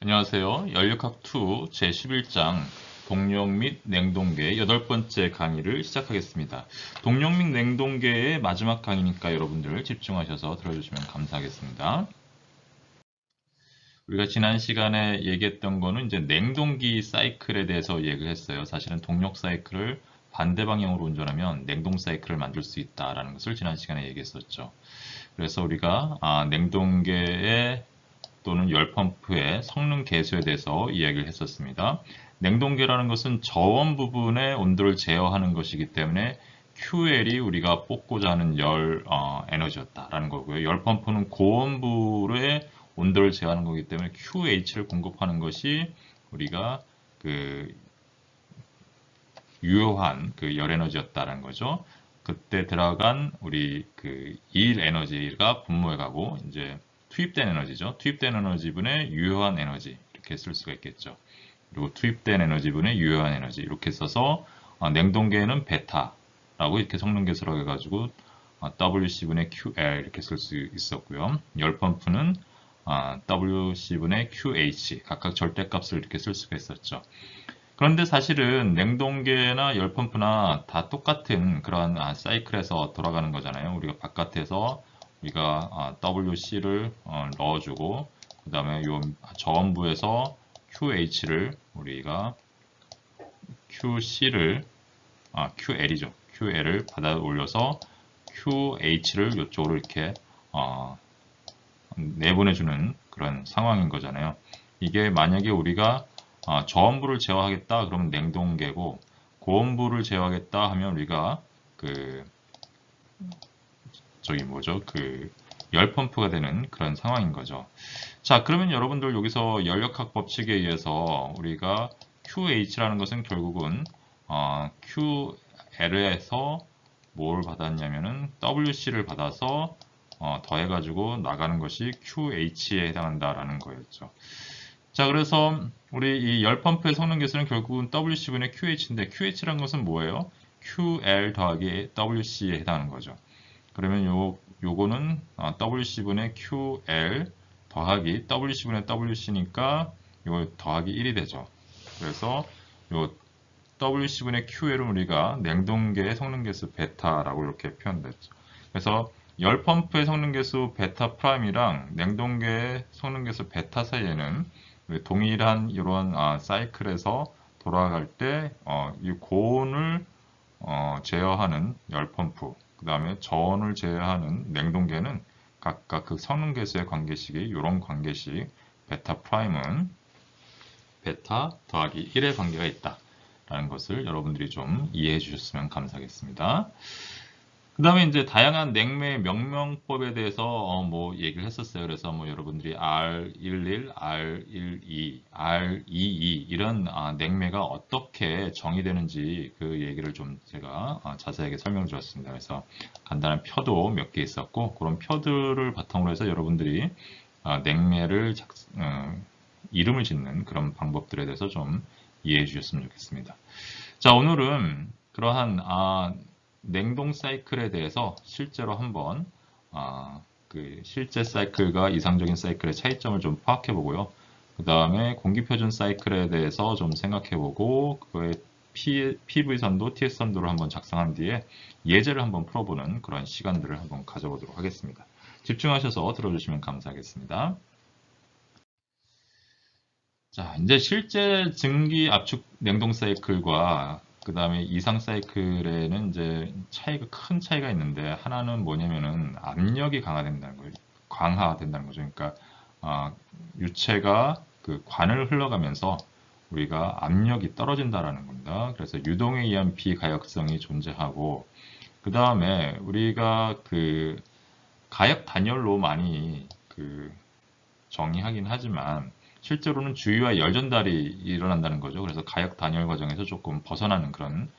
안녕하세요. 연력학2 제11장 동력 및 냉동계 8번째 강의를 시작하겠습니다. 동력 및 냉동계의 마지막 강의니까 여러분들 집중하셔서 들어주시면 감사하겠습니다. 우리가 지난 시간에 얘기했던 거는 이제 냉동기 사이클에 대해서 얘기를 했어요. 사실은 동력 사이클을 반대 방향으로 운전하면 냉동 사이클을 만들 수 있다라는 것을 지난 시간에 얘기했었죠. 그래서 우리가 냉동계의 또는 열펌프의 성능 계수에 대해서 이야기를 했었습니다. 냉동계라는 것은 저온 부분의 온도를 제어하는 것이기 때문에 QL이 우리가 뽑고자 하는 열 에너지였다라는 거고요. 열펌프는 고온부의 온도를 제어하는 거기 때문에 QH를 공급하는 것이 우리가 그 유효한 그 열 에너지였다라는 거죠. 그때 들어간 우리 그 일 에너지가 분모해 가고 이제 투입된 에너지죠. 투입된 에너지분의 유효한 에너지 이렇게 쓸 수가 있겠죠. 그리고 투입된 에너지분의 유효한 에너지 이렇게 써서 냉동계에는 베타라고 이렇게 성능계수라고 해가지고 WC분의 QL 이렇게 쓸 수 있었고요. 열펌프는 WC분의 QH 각각 절대값을 이렇게 쓸 수가 있었죠. 그런데 사실은 냉동계나 열펌프나 다 똑같은 그러한 사이클에서 돌아가는 거잖아요. 우리가 바깥에서 우리가 WC를 넣어주고 그 다음에 요 저온부에서 QH를 우리가 QC를 QL이죠. QL을 받아 올려서 QH를 이쪽으로 이렇게 내보내주는 그런 상황인 거잖아요. 이게 만약에 우리가 저온부를 제어하겠다 그러면 냉동계고 고온부를 제어하겠다 하면 우리가 그 저기 뭐죠 그 열펌프가 되는 그런 상황인 거죠. 자, 그러면 여러분들 여기서 연력학 법칙에 의해서 우리가 QH라는 것은 결국은 QL에서 뭘 받았냐면은 WC를 받아서 더해가지고 나가는 것이 QH에 해당한다라는 거였죠. 자, 그래서 우리 이 열펌프의 성능 계수는 결국은 WC분의 QH인데 QH라는 것은 뭐예요? QL 더하기 WC에 해당하는 거죠. 그러면 요거는 WC분의 QL 더하기 WC분의 WC니까 이거 더하기 1이 되죠. 그래서 요 WC분의 QL은 우리가 냉동계의 성능계수 베타라고 이렇게 표현됐죠. 그래서 열펌프의 성능계수 베타 프라임이랑 냉동계의 성능계수 베타 사이에는 동일한 이런 사이클에서 돌아갈 때 이 고온을 제어하는 열펌프, 그 다음에 저온을 제어하는 냉동계는 각각 그 성능계수의 관계식이 이런 관계식 베타 프라임은 베타 더하기 1의 관계가 있다라는 것을 여러분들이 좀 이해해 주셨으면 감사하겠습니다. 그 다음에 이제 다양한 냉매 명명법에 대해서 뭐 얘기를 했었어요. 그래서 뭐 여러분들이 R11, R12, R22 이런 냉매가 어떻게 정의되는지 그 얘기를 좀 제가 자세하게 설명을 드렸습니다. 그래서 간단한 표도 몇 개 있었고 그런 표들을 바탕으로 해서 여러분들이 냉매를 이름을 짓는 그런 방법들에 대해서 좀 이해해 주셨으면 좋겠습니다. 자, 오늘은 그러한 냉동 사이클에 대해서 실제로 한번 그 실제 사이클과 이상적인 사이클의 차이점을 좀 파악해 보고요. 그 다음에 공기표준 사이클에 대해서 좀 생각해 보고 그거의 PV선도, TS선도를 한번 작성한 뒤에 예제를 한번 풀어보는 그런 시간들을 한번 가져보도록 하겠습니다. 집중하셔서 들어주시면 감사하겠습니다. 자, 이제 실제 증기 압축 냉동 사이클과 그 다음에 이상 사이클에는 이제 큰 차이가 있는데 하나는 뭐냐면은 압력이 강화된다는 거예요. 강화된다는 거죠. 그러니까 유체가 그 관을 흘러가면서 우리가 압력이 떨어진다라는 겁니다. 그래서 유동에 의한 비가역성이 존재하고 그 다음에 우리가 그 가역 단열로 많이 그 정의하긴 하지만 실제로는 주위와 열 전달이 일어난다는 거죠. 그래서 가역 단열 과정에서 조금 벗어나는 그런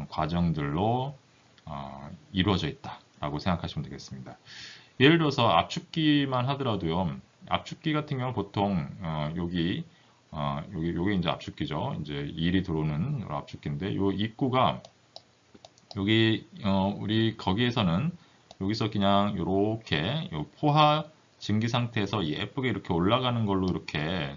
과정들로 이루어져 있다라고 생각하시면 되겠습니다. 예를 들어서 압축기만 하더라도요. 압축기 같은 경우는 보통 요게 이제 압축기죠. 이제 일이 들어오는 압축기인데 요 입구가 여기 우리 거기에서는 여기서 그냥 이렇게 포화 증기 상태에서 예쁘게 이렇게 올라가는 걸로 이렇게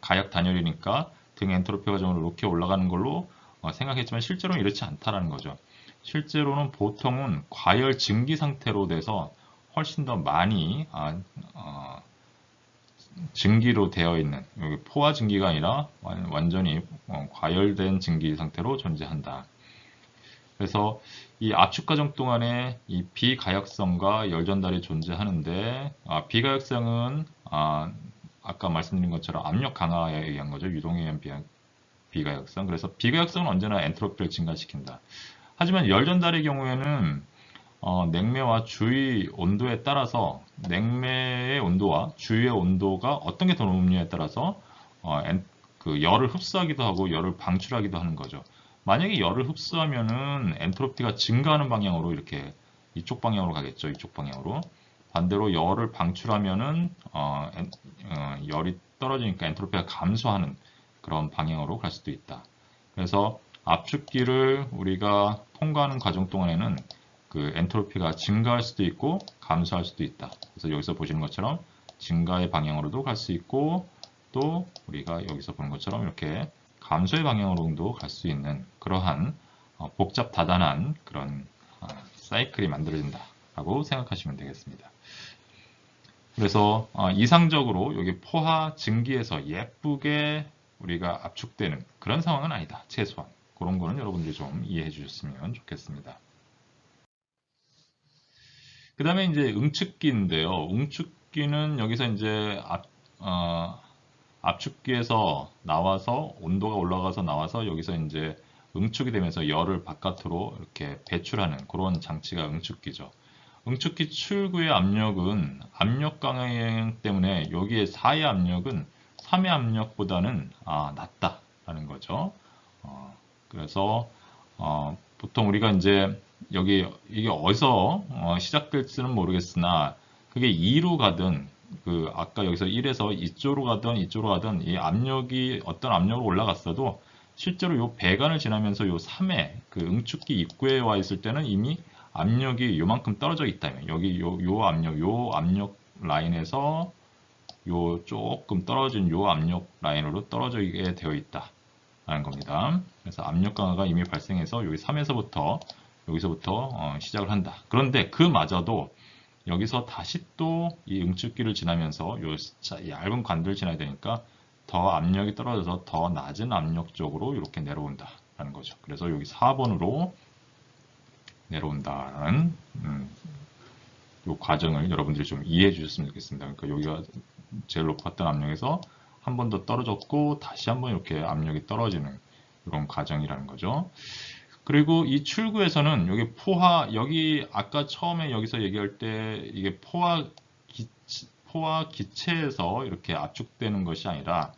가약 단열이니까 등 엔트로피 과정으로 이렇게 올라가는 걸로 생각했지만 실제로는 이렇지 않다라는 거죠. 실제로는 보통은 과열 증기 상태로 돼서 훨씬 더 많이 증기로 되어 있는, 여기 포화 증기가 아니라 완전히 과열된 증기 상태로 존재한다. 그래서 이 압축 과정 동안에 이 비가역성과 열 전달이 존재하는데, 비가역성은 아까 말씀드린 것처럼 압력 강화에 의한 거죠. 유동에 의한 비가역성. 그래서 비가역성은 언제나 엔트로피를 증가시킨다. 하지만 열 전달의 경우에는 냉매와 주위 온도에 따라서, 냉매의 온도와 주위의 온도가 어떤 게 더 높느냐에 따라서 그 열을 흡수하기도 하고 열을 방출하기도 하는 거죠. 만약에 열을 흡수하면은 엔트로피가 증가하는 방향으로 이렇게 이쪽 방향으로 가겠죠. 이쪽 방향으로. 반대로 열을 방출하면은 열이 떨어지니까 엔트로피가 감소하는 그런 방향으로 갈 수도 있다. 그래서 압축기를 우리가 통과하는 과정 동안에는 그 엔트로피가 증가할 수도 있고 감소할 수도 있다. 그래서 여기서 보시는 것처럼 증가의 방향으로도 갈 수 있고, 또 우리가 여기서 보는 것처럼 이렇게 감소의 방향으로도 갈 수 있는 그러한 복잡 다단한 그런 사이클이 만들어진다라고 생각하시면 되겠습니다. 그래서 이상적으로 여기 포화 증기에서 예쁘게 우리가 압축되는 그런 상황은 아니다. 최소한 그런 거는 여러분들이 좀 이해해 주셨으면 좋겠습니다. 그 다음에 이제 응축기인데요. 응축기는 여기서 이제 압축기에서 나와서 온도가 올라가서 나와서 여기서 이제 응축이 되면서 열을 바깥으로 이렇게 배출하는 그런 장치가 응축기죠. 응축기 출구의 압력은 압력 강행 때문에 여기에 4의 압력은 3의 압력보다는 낮다라는 거죠. 그래서 보통 우리가 이제 여기 이게 어디서 시작될지는 모르겠으나 그게 2로 가든 아까 여기서 1에서 이쪽으로 가든 이 압력이 어떤 압력으로 올라갔어도 실제로 요 배관을 지나면서 요 3의 그 응축기 입구에 와 있을 때는 이미 압력이 요만큼 떨어져 있다면 여기 요 압력 라인에서 요 조금 떨어진 요 압력 라인으로 떨어지게 되어 있다 라는 겁니다. 그래서 압력 강화가 이미 발생해서 여기 3에서부터 여기서부터 시작을 한다. 그런데 그마저도 여기서 다시 또 이 응축기를 지나면서 요 얇은 관들을 지나야 되니까 더 압력이 떨어져서 더 낮은 압력 쪽으로 이렇게 내려온다라는 거죠. 그래서 여기 4번으로 내려온다는 요 과정을 여러분들이 좀 이해해 주셨으면 좋겠습니다. 그러니까 여기가 제일 높았던 압력에서 한 번 더 떨어졌고 다시 한 번 이렇게 압력이 떨어지는 이런 과정이라는 거죠. 그리고 이 출구에서는 여기 아까 처음에 여기서 얘기할 때 이게 포화 기체에서 이렇게 압축되는 것이 아니라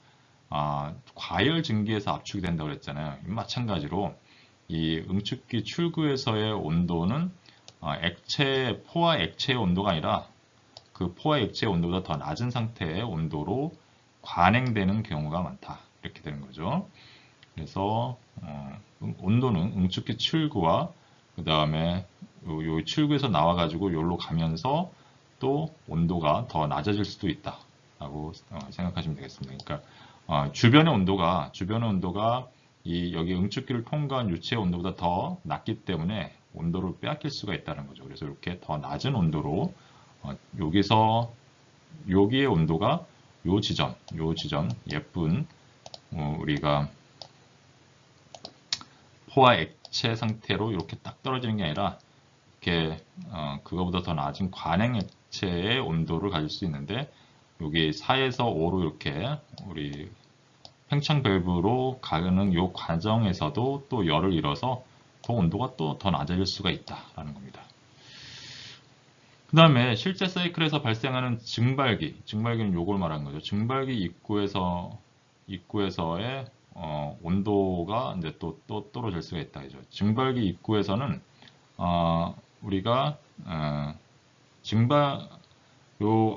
과열 증기에서 압축이 된다고 그랬잖아요. 마찬가지로 이 응축기 출구에서의 온도는 포화 액체의 온도가 아니라 그 포화 액체의 온도보다 더 낮은 상태의 온도로 관행되는 경우가 많다. 이렇게 되는 거죠. 그래서 온도는 응축기 출구와 그 다음에 요 출구에서 나와가지고 여기로 가면서 또 온도가 더 낮아질 수도 있다라고 생각하시면 되겠습니다. 그러니까 주변의 온도가 여기 응축기를 통과한 유체의 온도보다 더 낮기 때문에 온도를 빼앗길 수가 있다는 거죠. 그래서 이렇게 더 낮은 온도로 여기의 온도가 요 지점 예쁜 우리가 포화 액체 상태로 이렇게 딱 떨어지는 게 아니라 이렇게 그거보다 더 낮은 관행 액체의 온도를 가질 수 있는데 여기 4에서 5로 이렇게 우리 팽창 밸브로 가는 이 과정에서도 또 열을 잃어서 더 온도가 또 더 낮아질 수가 있다라는 겁니다. 그 다음에 실제 사이클에서 발생하는 증발기는 요걸 말하는 거죠. 증발기 입구에서의 온도가 이제 또 떨어질 수가 있다. 그죠. 증발기 입구에서는 우리가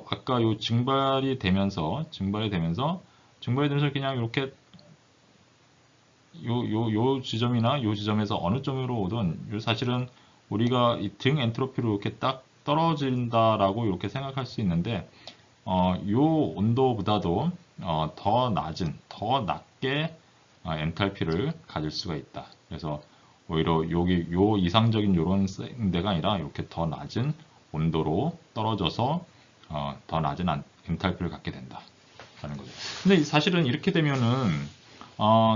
아까 요 증발이 되면서 그냥 이렇게 요 지점이나 요 지점에서 어느 점으로 오든 사실은 우리가 이 등 엔트로피로 이렇게 딱 떨어진다라고 이렇게 생각할 수 있는데 요 온도보다도 더 낮은, 더 낮게 엔탈피를 가질 수가 있다. 그래서 오히려 여기 요 이상적인 요런 데가 아니라 이렇게 더 낮은 온도로 떨어져서 더 낮은 엔탈피를 갖게 된다라는 거죠. 근데 사실은 이렇게 되면은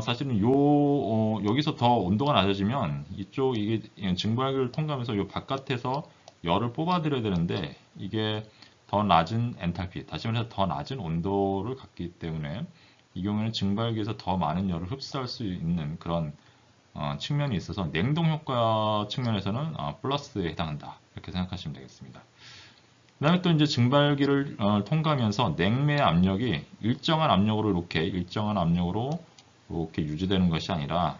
사실은 여기서 더 온도가 낮아지면 이쪽 이게 증발기를 통과하면서 요 바깥에서 열을 뽑아들여야 되는데 이게 더 낮은 엔탈피, 다시 말해서 더 낮은 온도를 갖기 때문에 이 경우에는 증발기에서 더 많은 열을 흡수할 수 있는 그런 측면이 있어서 냉동 효과 측면에서는 플러스에 해당한다. 이렇게 생각하시면 되겠습니다. 그 다음에 또 이제 증발기를 통과하면서 냉매 압력이 일정한 압력으로 이렇게 유지되는 것이 아니라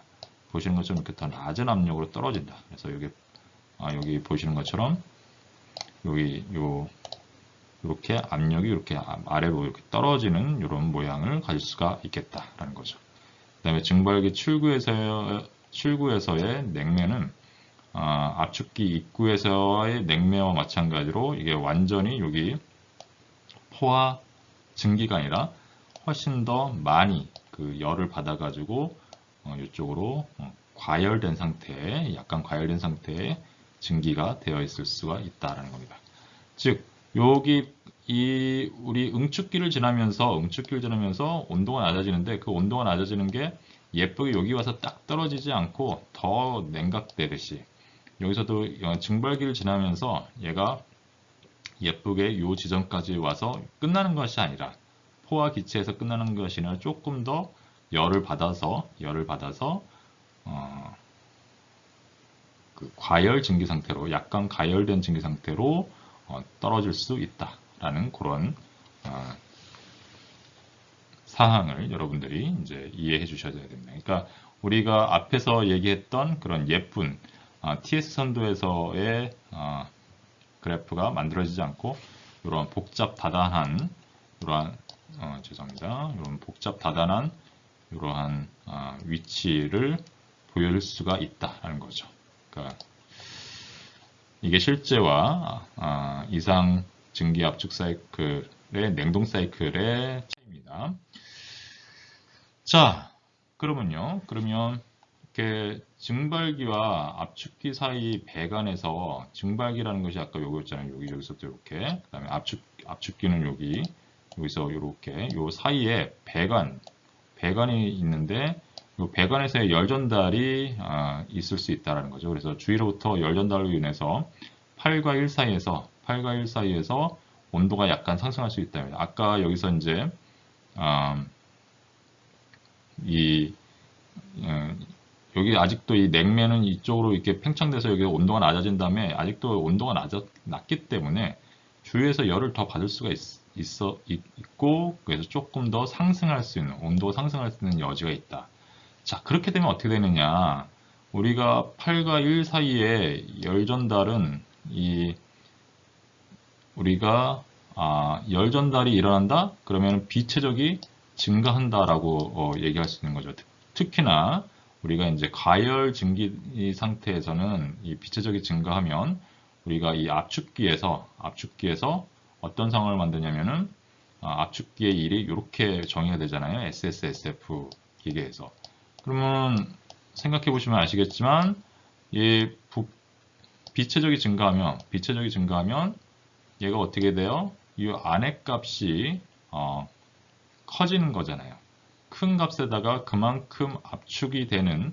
보시는 것처럼 이렇게 더 낮은 압력으로 떨어진다. 그래서 여기 보시는 것처럼 이렇게 압력이 이렇게 아래로 이렇게 떨어지는 이런 모양을 가질 수가 있겠다라는 거죠. 그 다음에 증발기 출구에서의 냉매는 압축기 입구에서의 냉매와 마찬가지로 이게 완전히 여기 포화 증기가 아니라 훨씬 더 많이 그 열을 받아가지고 이쪽으로 과열된 상태에 약간 과열된 상태의 증기가 되어 있을 수가 있다라는 겁니다. 즉 여기 우리 응축기를 지나면서 온도가 낮아지는데 그 온도가 낮아지는 게 예쁘게 여기 와서 딱 떨어지지 않고 더 냉각되듯이 여기서도 증발기를 지나면서 얘가 예쁘게 이 지점까지 와서 끝나는 것이 아니라 포화 기체에서 끝나는 것이 아니라 조금 더 열을 받아서 그 과열 증기 상태로 약간 가열된 증기 상태로 떨어질 수 있다라는 그런 사항을 여러분들이 이제 이해해 주셔야 됩니다. 그러니까 우리가 앞에서 얘기했던 그런 예쁜 TS 선도에서의 그래프가 만들어지지 않고 이런 복잡 다단한 이러한 이런 복잡 다단한 이러한 위치를 보여줄 수가 있다라는 거죠. 그러니까 이게 실제와 이상 증기 압축 사이클의 냉동 사이클의 차이입니다. 자, 그러면 이렇게 증발기와 압축기 사이 배관에서 증발기라는 것이 아까 여기였잖아요. 여기서부터 이렇게. 그다음에 압축기는 여기서 이렇게 요 사이에 배관이 있는데 이 배관에서의 열 전달이 있을 수 있다는 거죠. 그래서 주위로부터 열 전달로 인해서 8과 1 사이에서 온도가 약간 상승할 수 있다. 아까 여기서 이제 여기 아직도 이 냉매는 이쪽으로 이렇게 팽창돼서 여기 온도가 낮아진 다음에 아직도 온도가 낮기 때문에 주위에서 열을 더 받을 수가 있고 그래서 조금 더 상승할 수 있는 온도가 상승할 수 있는 여지가 있다. 자, 그렇게 되면 어떻게 되느냐? 우리가 8과 1 사이의 열 전달은 우리가 열 전달이 일어난다? 그러면 비체적이 증가한다라고 얘기할 수 있는 거죠. 특히나 우리가 이제 가열 증기 상태에서는 이 비체적이 증가하면 우리가 이 압축기에서 어떤 상황을 만드냐면은 압축기의 일이 이렇게 정의가 되잖아요. SSSF 기계에서. 그러면 생각해 보시면 아시겠지만 이 비체적이 증가하면 얘가 어떻게 돼요? 이 안의 값이 커지는 거잖아요. 큰 값에다가 그만큼 압축이 된다는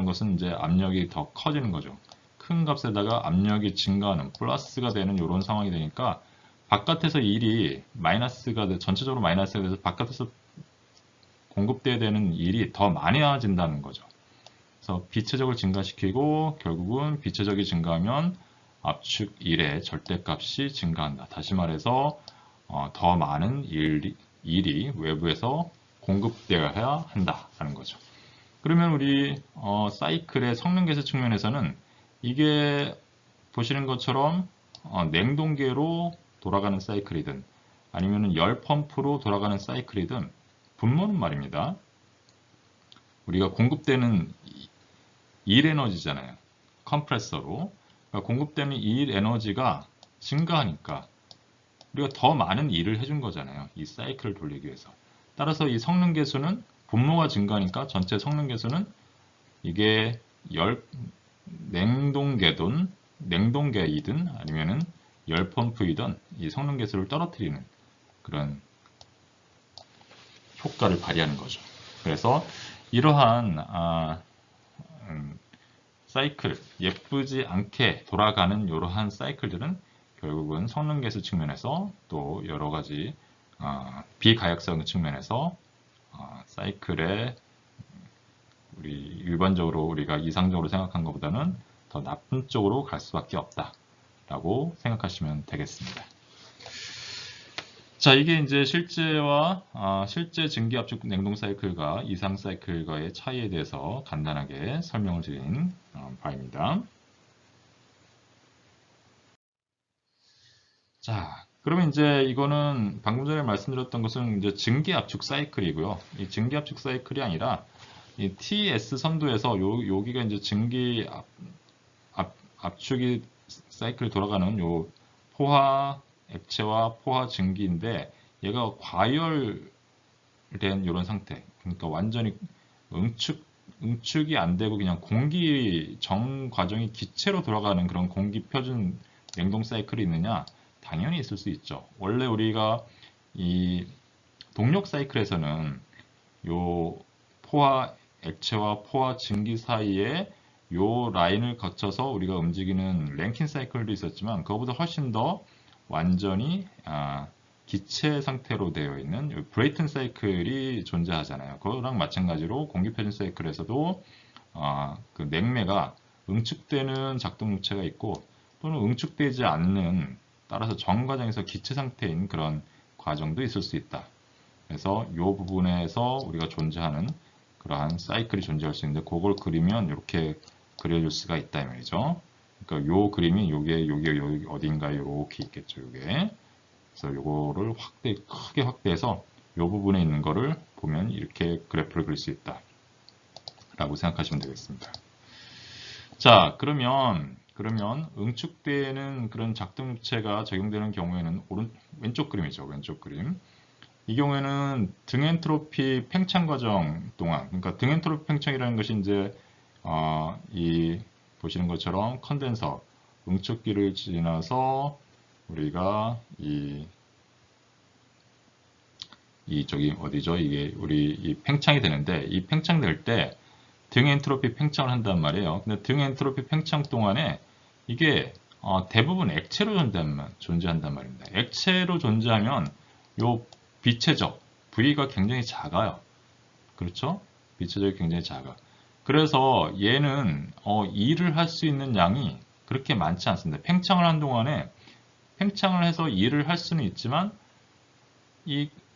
것은 이제 압력이 더 커지는 거죠. 큰 값에다가 압력이 증가하는 플러스가 되는 이런 상황이 되니까 바깥에서 일이 전체적으로 마이너스가 돼서 바깥에서 공급돼야 되는 일이 더 많아진다는 거죠. 그래서 비체적을 증가시키고 결국은 비체적이 증가하면 압축 1의 절대값이 증가한다. 다시 말해서 더 많은 일이 외부에서 공급되어야 한다라는 거죠. 그러면 우리 사이클의 성능 개선 측면에서는 이게 보시는 것처럼 냉동계로 돌아가는 사이클이든 아니면 열 펌프로 돌아가는 사이클이든 분모는 말입니다. 우리가 공급되는 일 에너지잖아요. 컴프레서로. 그러니까 공급되는 일 에너지가 증가하니까 우리가 더 많은 일을 해준 거잖아요. 이 사이클을 돌리기 위해서. 따라서 이 성능 계수는 분모가 증가하니까 전체 성능 계수는 이게 냉동계이든 아니면은 열 펌프이든 이 성능 계수를 떨어뜨리는 그런 효과를 발휘하는 거죠. 그래서 이러한 사이클, 예쁘지 않게 돌아가는 이러한 사이클들은 결국은 성능 계수 측면에서 또 여러 가지 비가역성 측면에서 사이클에 우리 일반적으로 우리가 이상적으로 생각한 것보다는 더 나쁜 쪽으로 갈 수밖에 없다라고 생각하시면 되겠습니다. 자, 이게 이제 실제 증기압축 냉동 사이클과 이상 사이클과의 차이에 대해서 간단하게 설명을 드린 바입니다. 자, 그러면 이제 이거는 방금 전에 말씀드렸던 것은 이제 증기압축 사이클이고요. 이 증기압축 사이클이 아니라 이 TS 선도에서 여기가 이제 증기 압축이 사이클 돌아가는 요 포화 액체와 포화 증기인데 얘가 과열된 이런 상태. 그러니까 완전히 응축이 안 되고 그냥 공기 정 과정이 기체로 돌아가는 그런 공기 표준 냉동 사이클이 있느냐? 당연히 있을 수 있죠. 원래 우리가 이 동력 사이클에서는 요 포화 액체와 포화 증기 사이에 요 라인을 거쳐서 우리가 움직이는 랭킨 사이클도 있었지만 그거보다 훨씬 더 완전히 기체 상태로 되어 있는 브레이튼 사이클이 존재하잖아요. 그거랑 마찬가지로 공기표준 사이클에서도 그 냉매가 응축되는 작동유체가 있고 또는 응축되지 않는 따라서 정 과정에서 기체 상태인 그런 과정도 있을 수 있다. 그래서 이 부분에서 우리가 존재하는 그러한 사이클이 존재할 수 있는데 그걸 그리면 이렇게 그려줄 수가 있다 이 말이죠. 그러니까 요 그림이 요게 여기 어딘가에 이렇게 있겠죠. 요게. 그래서 요거를 크게 확대해서 요 부분에 있는 거를 보면 이렇게 그래프를 그릴 수 있다. 라고 생각하시면 되겠습니다. 자, 그러면 응축되는 그런 작동유체가 적용되는 경우에는 왼쪽 그림이죠. 왼쪽 그림. 이 경우에는 등엔트로피 팽창 과정 동안, 그러니까 등엔트로피 팽창이라는 것이 이제 이 보시는 것처럼 컨덴서 응축기를 지나서 우리가 저기 어디죠? 이게 이 팽창이 되는데 이 팽창될 때 등엔트로피 팽창을 한단 말이에요. 근데 등엔트로피 팽창 동안에 이게 대부분 액체로 존재한단 말입니다. 액체로 존재하면 요 비체적 V가 굉장히 작아요. 그렇죠? 비체적이 굉장히 작아. 그래서 얘는 일을 할 수 있는 양이 그렇게 많지 않습니다. 팽창을 한 동안에 팽창을 해서 일을 할 수는 있지만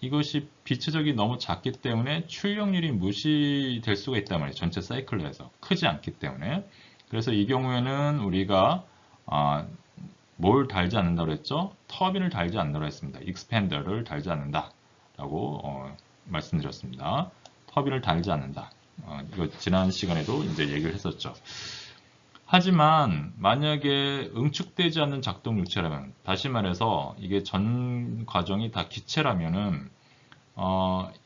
이것이 비체적이 너무 작기 때문에 출력률이 무시될 수가 있단 말이에요. 전체 사이클로 해서 크지 않기 때문에. 그래서 이 경우에는 우리가 뭘 달지 않는다고 했죠? 터빈을 달지 않는다고 했습니다. 익스펜더를 달지 않는다라고 말씀드렸습니다. 터빈을 달지 않는다. 이거 지난 시간에도 이제 얘기를 했었죠. 하지만 만약에 응축되지 않는 작동 유체라면, 다시 말해서 이게 전 과정이 다 기체라면은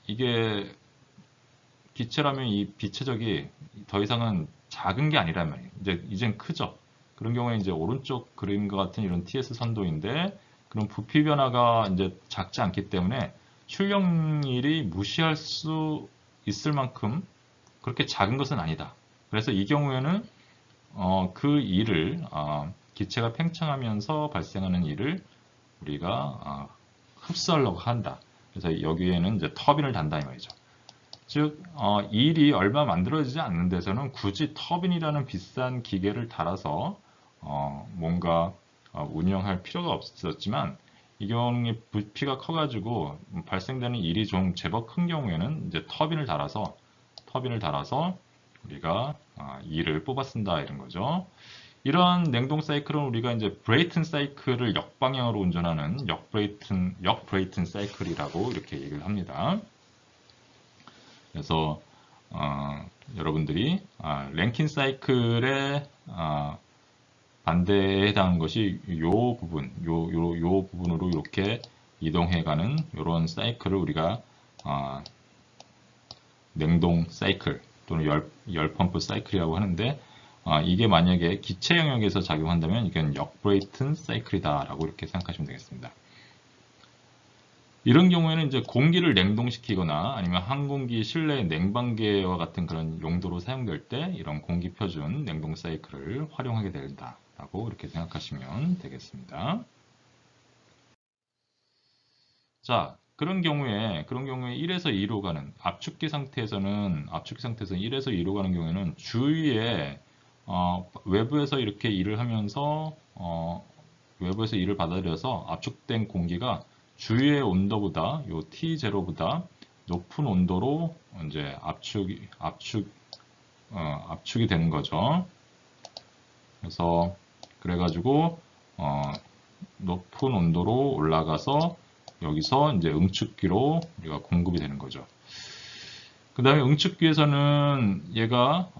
이게 기체라면 이 비체적이 더 이상은 작은 게 아니란 말이에요. 이젠 크죠. 그런 경우에 이제 오른쪽 그림과 같은 이런 TS 선도인데 그런 부피 변화가 이제 작지 않기 때문에 출력률이 무시할 수 있을 만큼 그렇게 작은 것은 아니다. 그래서 이 경우에는 그 일을 기체가 팽창하면서 발생하는 일을 우리가 흡수하려고 한다. 그래서 여기에는 이제 터빈을 단다 이 말이죠. 즉 일이 얼마 만들어지지 않는 데서는 굳이 터빈이라는 비싼 기계를 달아서 뭔가 운영할 필요가 없었지만 이 경우에 부피가 커가지고 발생되는 일이 좀 제법 큰 경우에는 이제 터빈을 달아서 우리가 일을 뽑아 쓴다 이런 거죠. 이런 냉동 사이클은 우리가 이제 브레이튼 사이클을 역방향으로 운전하는 역 브레이튼 사이클이라고 이렇게 얘기를 합니다. 그래서 여러분들이 랭킨 사이클의 반대에 해당하는 것이 요 부분, 요 부분으로 이렇게 이동해가는 이런 사이클을 우리가 냉동 사이클 또는 열 펌프 사이클이라고 하는데 이게 만약에 기체 영역에서 작용한다면 이건 역브레이튼 사이클이다라고 이렇게 생각하시면 되겠습니다. 이런 경우에는 이제 공기를 냉동시키거나 아니면 항공기 실내 냉방계와 같은 그런 용도로 사용될 때 이런 공기 표준 냉동 사이클을 활용하게 된다라고 이렇게 생각하시면 되겠습니다. 자, 그런 경우에 1에서 2로 가는 압축기 상태에서는 1에서 2로 가는 경우에는 주위에 외부에서 이렇게 일을 하면서 외부에서 일을 받아들여서 압축된 공기가 주위의 온도보다 요 T0보다 높은 온도로 이제 압축이 되는 거죠. 그래가지고 높은 온도로 올라가서 여기서 이제 응축기로 우리가 공급이 되는 거죠. 그 다음에 응축기에서는 얘가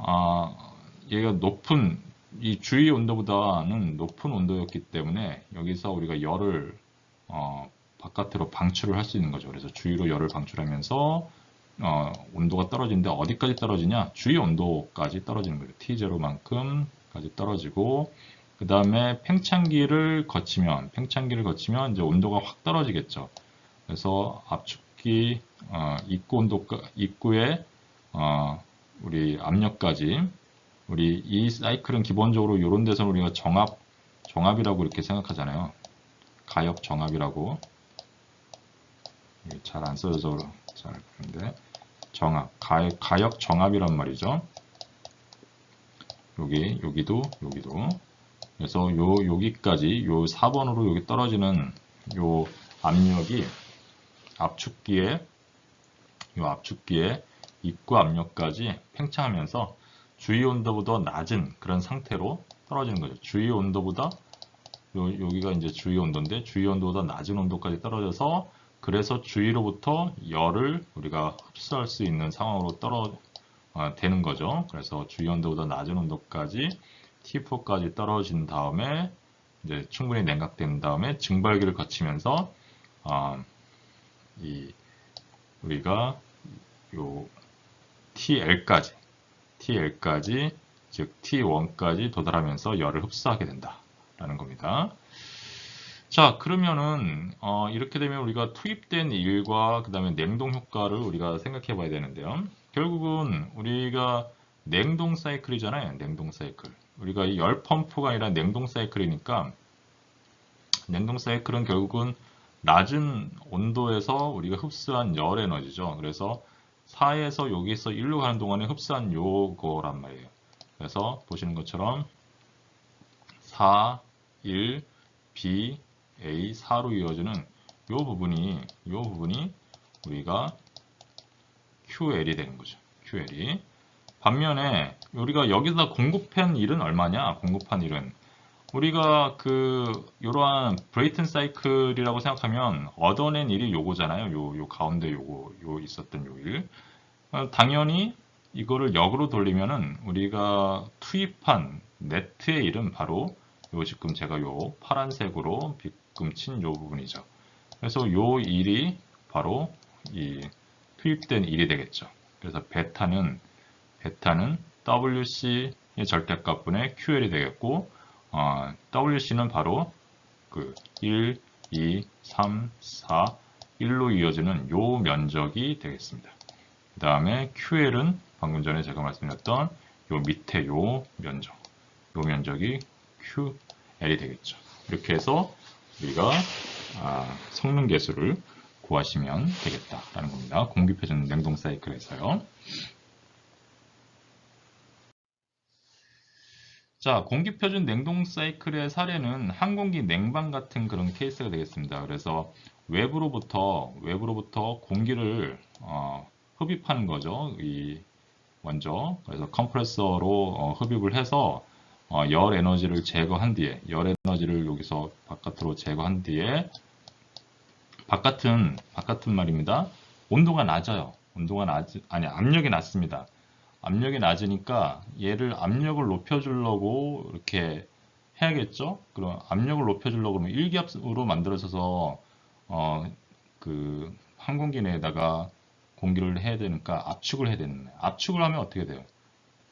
높은 이 주위 온도보다는 높은 온도였기 때문에 여기서 우리가 열을 바깥으로 방출을 할 수 있는 거죠. 그래서 주위로 열을 방출하면서 온도가 떨어지는데 어디까지 떨어지냐? 주위 온도까지 떨어지는 거죠. T0만큼까지 떨어지고 그 다음에 팽창기를 거치면 이제 온도가 확 떨어지겠죠. 그래서 압축기 입구에 우리 압력까지 우리 이 사이클은 기본적으로 이런 데서 우리가 정압이라고 이렇게 생각하잖아요. 가역 정압이라고 잘 안 써져서 잘 그런데 가역 정압이란 말이죠. 여기도 그래서 여기까지 요 4번으로 여기 떨어지는 요 압력이 압축기에 입구 압력까지 팽창하면서 주위 온도보다 낮은 그런 상태로 떨어지는 거죠. 주위 온도보다 여기가 이제 주위 온도인데 주위 온도보다 낮은 온도까지 떨어져서 그래서 주위로부터 열을 우리가 흡수할 수 있는 상황으로 되는 거죠. 그래서 주위 온도보다 낮은 온도까지 T4까지 떨어진 다음에 이제 충분히 냉각된 다음에 증발기를 거치면서 우리가 요 TL까지 즉 T1까지 도달하면서 열을 흡수하게 된다라는 겁니다. 자, 그러면은 이렇게 되면 우리가 투입된 일과 그 다음에 냉동 효과를 우리가 생각해 봐야 되는데요. 결국은 우리가 냉동 사이클이잖아요. 냉동 사이클. 우리가 이 열 펌프가 아니라 냉동 사이클이니까 냉동 사이클은 결국은 낮은 온도에서 우리가 흡수한 열 에너지죠. 그래서 4에서 여기서 1로 가는 동안에 흡수한 요거란 말이에요. 그래서 보시는 것처럼 4, 1, B, A, 4로 이어지는 요 부분이 우리가 QL이 되는 거죠. QL이. 반면에 우리가 여기서 공급한 일은 얼마냐? 공급한 일은 우리가 이러한 브레이튼 사이클이라고 생각하면 얻어낸 일이 요거잖아요. 요 가운데 요 있었던 요 일. 당연히 이거를 역으로 돌리면은 우리가 투입한 네트의 일은 바로 요 지금 제가 요 파란색으로 빗금 친 요 부분이죠. 그래서 요 일이 바로 이 투입된 일이 되겠죠. 그래서 베타는 WC의 절대값분의 QL이 되겠고 WC는 바로 1, 2, 3, 4, 1로 이어지는 요 면적이 되겠습니다. 그 다음에 QL은 방금 전에 제가 말씀드렸던 요 밑에 요 면적이 QL이 되겠죠. 이렇게 해서 우리가 성능 계수를 구하시면 되겠다라는 겁니다. 공기표준 냉동 사이클에서요. 자, 공기표준 냉동 사이클의 사례는 항공기 냉방 같은 그런 케이스가 되겠습니다. 그래서 외부로부터 공기를 흡입하는 거죠. 먼저 그래서 컴프레서로 흡입을 해서 열 에너지를 제거한 뒤에 열 에너지를 여기서 바깥으로 제거한 뒤에 바깥은 말입니다. 온도가 낮아요. 압력이 낮습니다. 압력이 낮으니까 얘를 압력을 높여주려고 이렇게 해야겠죠? 그럼 압력을 높여주려고 그러면 일기압으로 만들어져서 그 항공기 내에다가 공기를 해야 되니까 압축을 해야 되는 거예요. 압축을 하면 어떻게 돼요?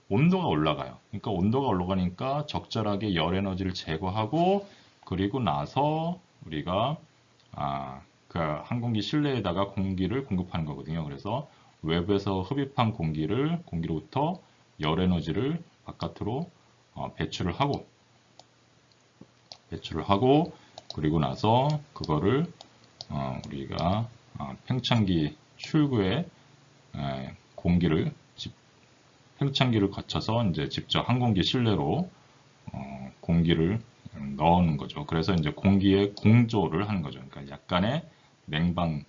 온도가 올라가요. 그러니까 온도가 올라가니까 적절하게 열 에너지를 제거하고 그리고 나서 우리가 그 항공기 실내에다가 공기를 공급하는 거거든요. 그래서 외부에서 흡입한 공기로부터 열 에너지를 바깥으로 배출을 하고 그리고 나서 그거를 우리가 팽창기 출구에 공기를 팽창기를 거쳐서 이제 직접 항공기 실내로 공기를 넣는 거죠. 그래서 이제 공기의 공조를 하는 거죠. 그러니까 약간의 냉방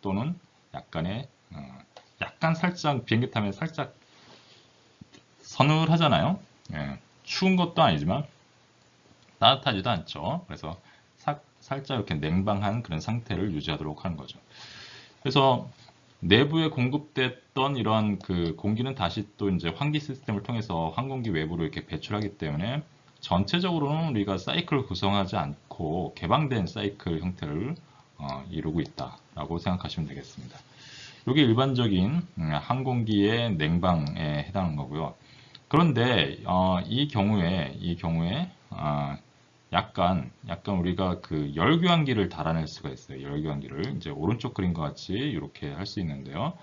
또는 약간 살짝 비행기 타면 살짝 서늘하잖아요. 예, 추운 것도 아니지만 따뜻하지도 않죠. 그래서 살짝 이렇게 냉방한 그런 상태를 유지하도록 하는 거죠. 그래서 내부에 공급됐던 이런 그 공기는 다시 또 이제 환기 시스템을 통해서 항공기 외부로 이렇게 배출하기 때문에 전체적으로는 우리가 사이클을 구성하지 않고 개방된 사이클 형태를 이루고 있다라고 생각하시면 되겠습니다. 이게 일반적인 항공기의 냉방에 해당하는 거고요. 그런데 이 경우에 약간 우리가 그 열교환기를 달아낼 수가 있어요. 열교환기를 이제 오른쪽 그림과 같이 이렇게 할 수 있는데요.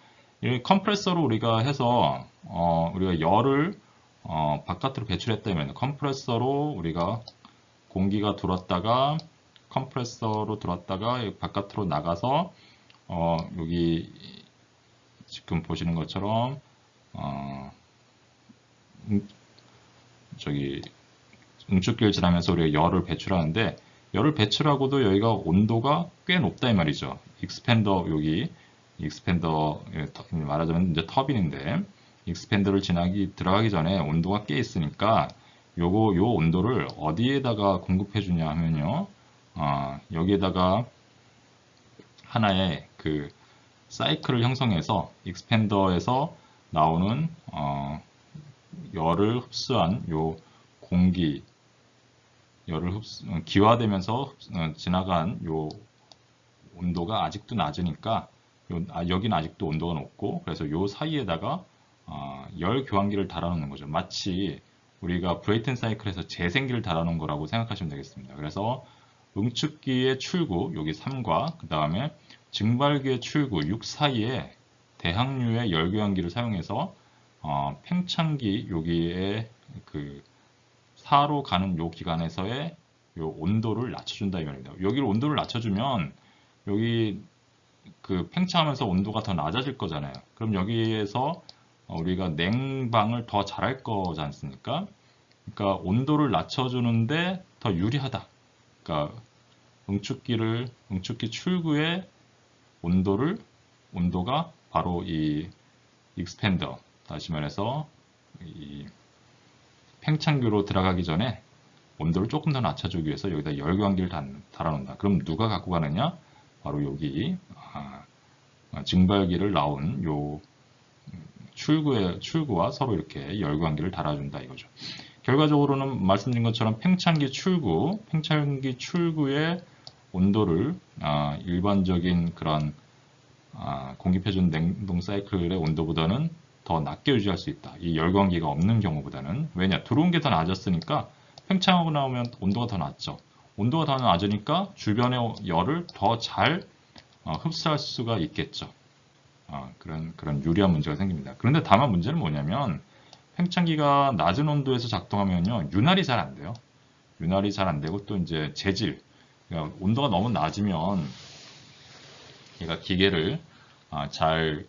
이 컴프레서로 우리가 해서 우리가 열을 바깥으로 배출했다면 컴프레서로 우리가 공기가 들어왔다가 컴프레서로 들어왔다가 바깥으로 나가서 여기 지금 보시는 것처럼 저기 응축기를 지나면서 우리가 열을 배출하는데 열을 배출하고도 여기가 온도가 꽤 높다 이 말이죠. 익스팬더 여기 익스팬더 말하자면 이제 터빈인데 익스팬더를 들어가기 전에 온도가 꽤 있으니까 요 온도를 어디에다가 공급해 주냐 하면요. 여기에다가 하나의 그 사이클을 형성해서 익스팬더에서 나오는 열을 흡수한 요 공기 기화되면서 지나간 요 온도가 아직도 낮으니까 여기는 아직도 온도가 높고 그래서 요 사이에다가 열 교환기를 달아놓는 거죠. 마치 우리가 브레이튼 사이클에서 재생기를 달아놓은 거라고 생각하시면 되겠습니다. 그래서 응축기의 출구 여기 3과 그 다음에 증발기의 출구 6 사이에 대항류의 열 교환기를 사용해서 팽창기 여기에 그 4로 가는 요 기간에서의 요 온도를 낮춰준다 이 말입니다. 여기를 온도를 낮춰주면 여기 그 팽창하면서 온도가 더 낮아질 거잖아요. 그럼 여기에서 우리가 냉방을 더 잘할 거지 않습니까? 그러니까 온도를 낮춰주는데 더 유리하다. 그러니까 응축기 출구의 온도가 바로 이 익스팬더, 다시 말해서 이 팽창기로 들어가기 전에 온도를 조금 더 낮춰주기 위해서 여기다 열교환기를 달아놓는다. 그럼 누가 갖고 가느냐? 바로 여기 증발기를 나온 요 출구와 서로 이렇게 열교환기를 달아준다 이거죠. 결과적으로는 말씀드린 것처럼 팽창기 출구의 온도를 일반적인 그런 공기표준 냉동 사이클의 온도보다는 더 낮게 유지할 수 있다. 이 열광기가 없는 경우보다는. 왜냐? 들어온 게 더 낮았으니까 팽창하고 나오면 온도가 더 낮죠. 온도가 더 낮으니까 주변의 열을 더 잘 흡수할 수가 있겠죠. 그런 유리한 문제가 생깁니다. 그런데 다만 문제는 뭐냐면 팽창기가 낮은 온도에서 작동하면요. 윤활이 잘 안 돼요. 윤활이 잘 안 되고 또 이제 재질. 그러니까 온도가 너무 낮으면 얘가 기계를 잘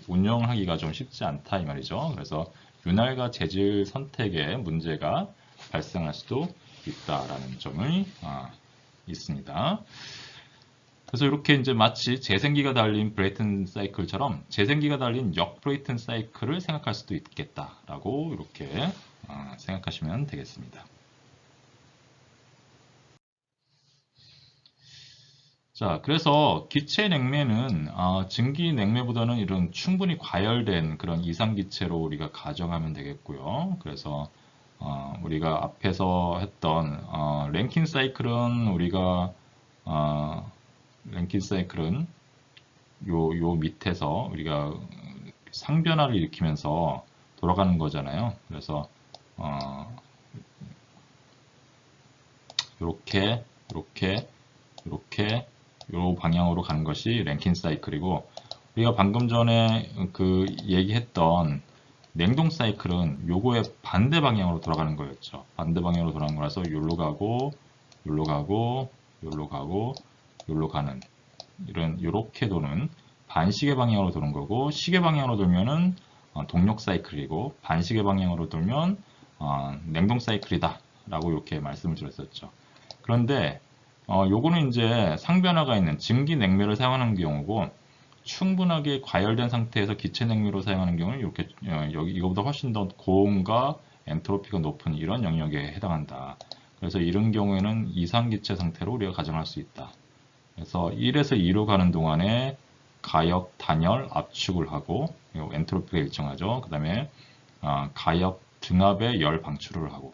운영하기가 좀 쉽지 않다 이 말이죠. 그래서 윤활과 재질 선택에 문제가 발생할 수도 있다라는 점이 있습니다. 그래서 이렇게 이제 마치 재생기가 달린 브레이튼 사이클처럼 재생기가 달린 역 브레이튼 사이클을 생각할 수도 있겠다라고 이렇게 생각하시면 되겠습니다. 자, 그래서 기체 냉매는 증기 냉매보다는 이런 충분히 과열된 그런 이상기체로 우리가 가정하면 되겠고요. 그래서 우리가 앞에서 했던 랭킨 사이클은 우리가 랭킨 사이클은 요 밑에서 우리가 상변화를 일으키면서 돌아가는 거잖아요. 그래서 이렇게 요 방향으로 가는 것이 랭킨 사이클이고, 우리가 방금 전에 그 얘기했던 냉동 사이클은 요거의 반대 방향으로 돌아가는 거였죠. 반대 방향으로 돌아가는 거라서 요로 가고 요로 가고 요로 가고 요로 가는 이런 요렇게 도는 반시계 방향으로 도는 거고, 시계 방향으로 돌면은 동력 사이클이고, 반시계 방향으로 돌면 냉동 사이클이다 라고 이렇게 말씀을 드렸었죠. 그런데 요거는 이제 상변화가 있는 증기 냉매를 사용하는 경우고, 충분하게 과열된 상태에서 기체 냉매로 사용하는 경우는 이렇게 여기 이거보다 훨씬 더 고온과 엔트로피가 높은 이런 영역에 해당한다. 그래서 이런 경우에는 이상기체 상태로 우리가 가정할 수 있다. 그래서 1에서 2로 가는 동안에 가역, 단열, 압축을 하고, 엔트로피가 일정하죠. 그 다음에 가역 등압의 열 방출을 하고,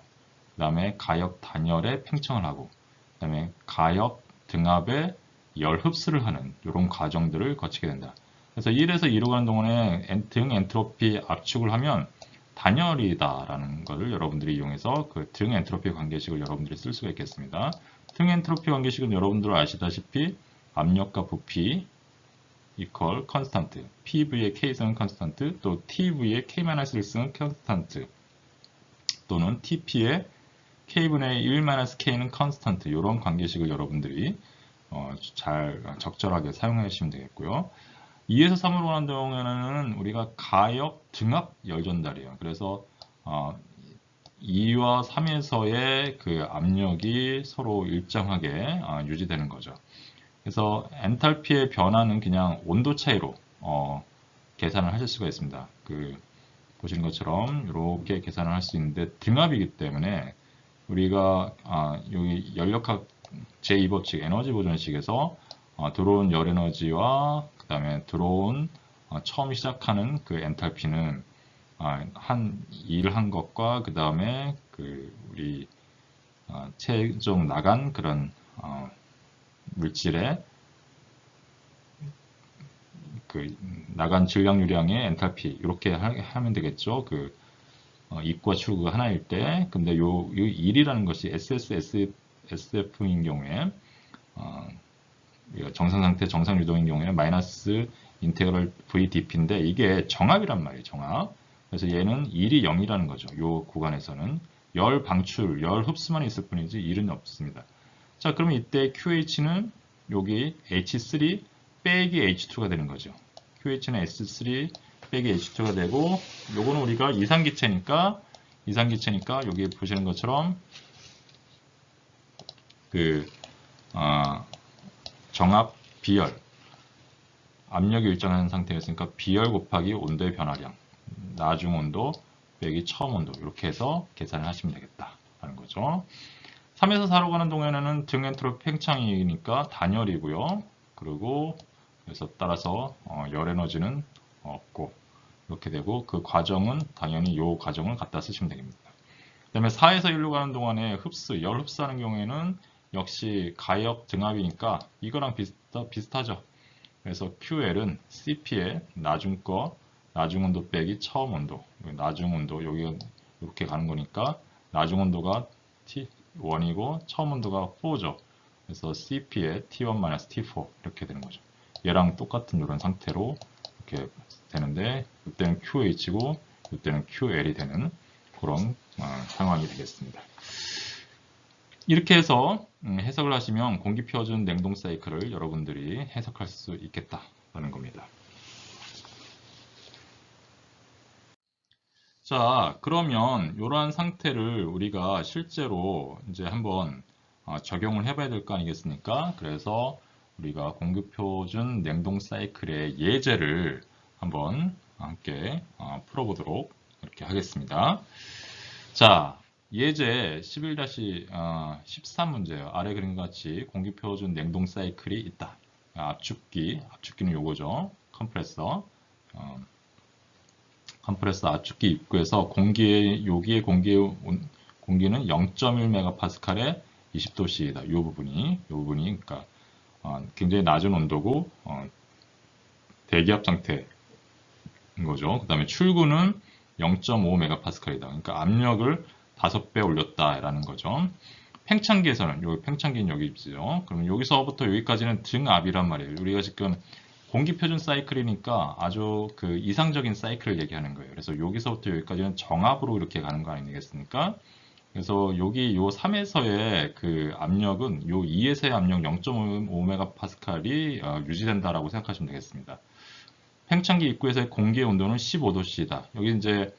그 다음에 가역 단열의 팽창을 하고, 그 다음에 가역 등압의 열 흡수를 하는 이런 과정들을 거치게 된다. 그래서 1에서 2로 가는 동안에 등 엔트로피 압축을 하면 단열이다라는 것을 여러분들이 이용해서 그 등 엔트로피 관계식을 여러분들이 쓸 수가 있겠습니다. 등 엔트로피 관계식은 여러분들 아시다시피 압력과 부피 equal constant, PV의 K승은 constant, 또 TV의 K-1은 constant, 또는 TP의 K분의 1-K는 constant, 이런 관계식을 여러분들이 잘 적절하게 사용하시면 되겠고요. 2에서 3으로 가는 경우에는 우리가 가역 등압 열 전달이에요. 그래서 2와 3에서의 그 압력이 서로 일정하게 유지되는 거죠. 그래서 엔탈피의 변화는 그냥 온도 차이로 계산을 하실 수가 있습니다. 보시는 것처럼 이렇게 계산을 할 수 있는데, 등압이기 때문에 우리가 여기 연력학 제2법칙 에너지 보존식에서 들어온 열 에너지와 그 다음에 들어온 처음 시작하는 그 엔탈피는 일한 것과 그 다음에 우리 최종 나간 그런 물질의 나간 질량유량의 엔탈피 이렇게 하면 되겠죠. 입과 출구가 하나일 때. 근데 요 1이라는 것이 SF인 경우에 정상 상태 정상 유동인 경우에 마이너스 인테그럴 VDP인데, 이게 정압이란 말이에요. 정압. 그래서 얘는 1이 0이라는 거죠. 요 구간에서는 열 방출, 열 흡수만 있을 뿐이지 1은 없습니다. 자, 그러면 이때 QH는 여기 H3 빼기 H2가 되는 거죠. QH는 S3 빼기 H2가 되고, 요거는 우리가 이상기체니까 여기 보시는 것처럼 정압 비열, 압력이 일정한 상태였으니까 비열 곱하기 온도의 변화량, 나중 온도 빼기 처음 온도, 이렇게 해서 계산을 하시면 되겠다라는 거죠. 3에서 4로 가는 동안에는 등 엔트로피 팽창이니까 단열이고요. 그리고 그래서 따라서 열 에너지는 없고 이렇게 되고, 그 과정은 당연히 이 과정을 갖다 쓰시면 됩니다. 그 다음에 4에서 1로 가는 동안에 열 흡수하는 경우에는 역시 가역 등압이니까 이거랑 비슷하죠. 그래서 QL은 CP의 나중 온도 빼기 처음 온도, 나중 온도, 여기가 이렇게 가는 거니까 나중 온도가 T1이고 처음 온도가 4죠. 그래서 CP의 T1-T4 이렇게 되는 거죠. 얘랑 똑같은 이런 상태로 이렇게 되는데, 이때는 QH고 이때는 QL이 되는 그런 상황이 되겠습니다. 이렇게 해서 해석을 하시면 공기표준 냉동 사이클을 여러분들이 해석할 수 있겠다라는 겁니다. 자, 그러면 이러한 상태를 우리가 실제로 이제 한번 적용을 해봐야 될 거 아니겠습니까? 그래서 우리가 공기표준 냉동 사이클의 예제를 한번 함께 풀어보도록 이렇게 하겠습니다. 자, 예제 11-13문제예요. 아래 그림과 같이 공기표준 냉동 사이클이 있다. 압축기는 요거죠. 컴프레서. 컴프레서 압축기 입구에서 여기에 공기는 0.1MPa에 20도씨이다. 이 부분이 그러니까 굉장히 낮은 온도고 대기압 상태인 거죠. 그 다음에 출구는 0.5MPa이다. 그러니까 압력을 5배 올렸다라는 거죠. 팽창기에서는 요 팽창기는 여기 있죠. 그럼 여기서부터 여기까지는 등압이란 말이에요. 우리가 지금 공기 표준 사이클이니까 아주 그 이상적인 사이클을 얘기하는 거예요. 그래서 여기서부터 여기까지는 정압으로 이렇게 가는 거 아니겠습니까? 그래서 여기 요 3에서의 그 압력은 요 2에서의 압력 0.5MPa이 유지된다라고 생각하시면 되겠습니다. 팽창기 입구에서의 공기의 온도는 15도씨이다. 여기 이제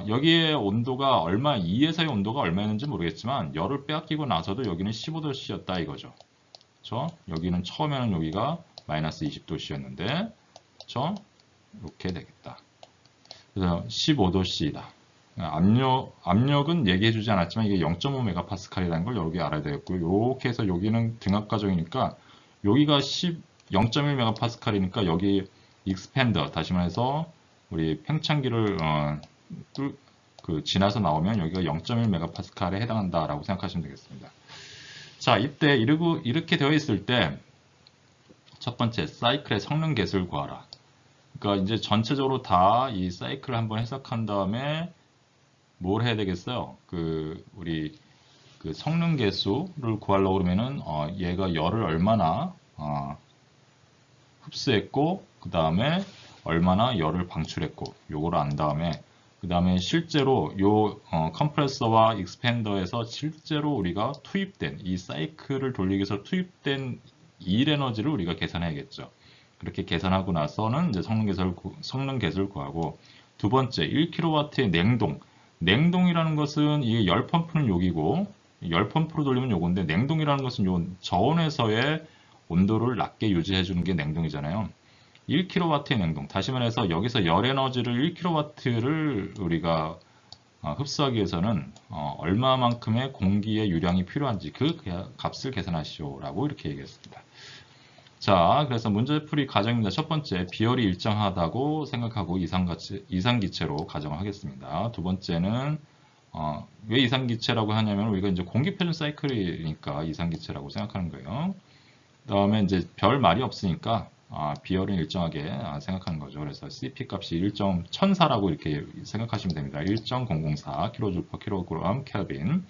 여기에 온도가 2에서의 온도가 얼마였는지 모르겠지만 열을 빼앗기고 나서도 여기는 15도씨였다 이거죠. 그렇죠? 여기는 처음에는 여기가 마이너스 20도씨였는데 그렇죠? 이렇게 되겠다. 그래서 15도씨이다. 압력은 얘기해주지 않았지만 이게 0.5MPa이라는 걸 여기 알아야 되겠고요. 이렇게 해서 여기는 등압 과정이니까 여기가 0.1MPa이니까 여기 익스팬더 다시 말해서 우리 팽창기를 지나서 나오면 여기가 0.1MPa에 해당한다라고 생각하시면 되겠습니다. 자, 이때 이렇게 되어 있을 때 첫 번째 사이클의 성능 계수를 구하라. 그러니까 이제 전체적으로 다 이 사이클을 한번 해석한 다음에 뭘 해야 되겠어요? 우리 성능 계수를 구하려고 그러면은 얘가 열을 얼마나 흡수했고 그 다음에 얼마나 열을 방출했고 요거를 안 다음에 그 다음에 실제로 요 컴프레서와 익스팬더에서 실제로 우리가 투입된 이 사이클을 돌리기 위해서 투입된 일 에너지를 우리가 계산해야겠죠. 그렇게 계산하고 나서는 이제 성능 계수를 구하고 두 번째 1kW의 냉동이라는 것은 이 열 펌프는 여기고 열 펌프로 돌리면 요건데 냉동이라는 것은 요 저온에서의 온도를 낮게 유지해 주는 게 냉동이잖아요. 1kW의 냉동. 다시 말해서 여기서 열 에너지를 1kW를 우리가 흡수하기 위해서는 얼마만큼의 공기의 유량이 필요한지 그 값을 계산하시오라고 이렇게 얘기했습니다. 자, 그래서 문제풀이 과정입니다. 첫 번째, 비열이 일정하다고 생각하고 이상기체로 가정을 하겠습니다. 두 번째는 왜 이상기체라고 하냐면 우리가 이제 공기표준 사이클이니까 이상기체라고 생각하는 거예요. 그 다음에 이제 별 말이 없으니까 비열은 일정하게 생각하는 거죠. 그래서 CP 값이 1004라고 이렇게 생각하시면 됩니다. 1.004 kJ/kg 켈빈.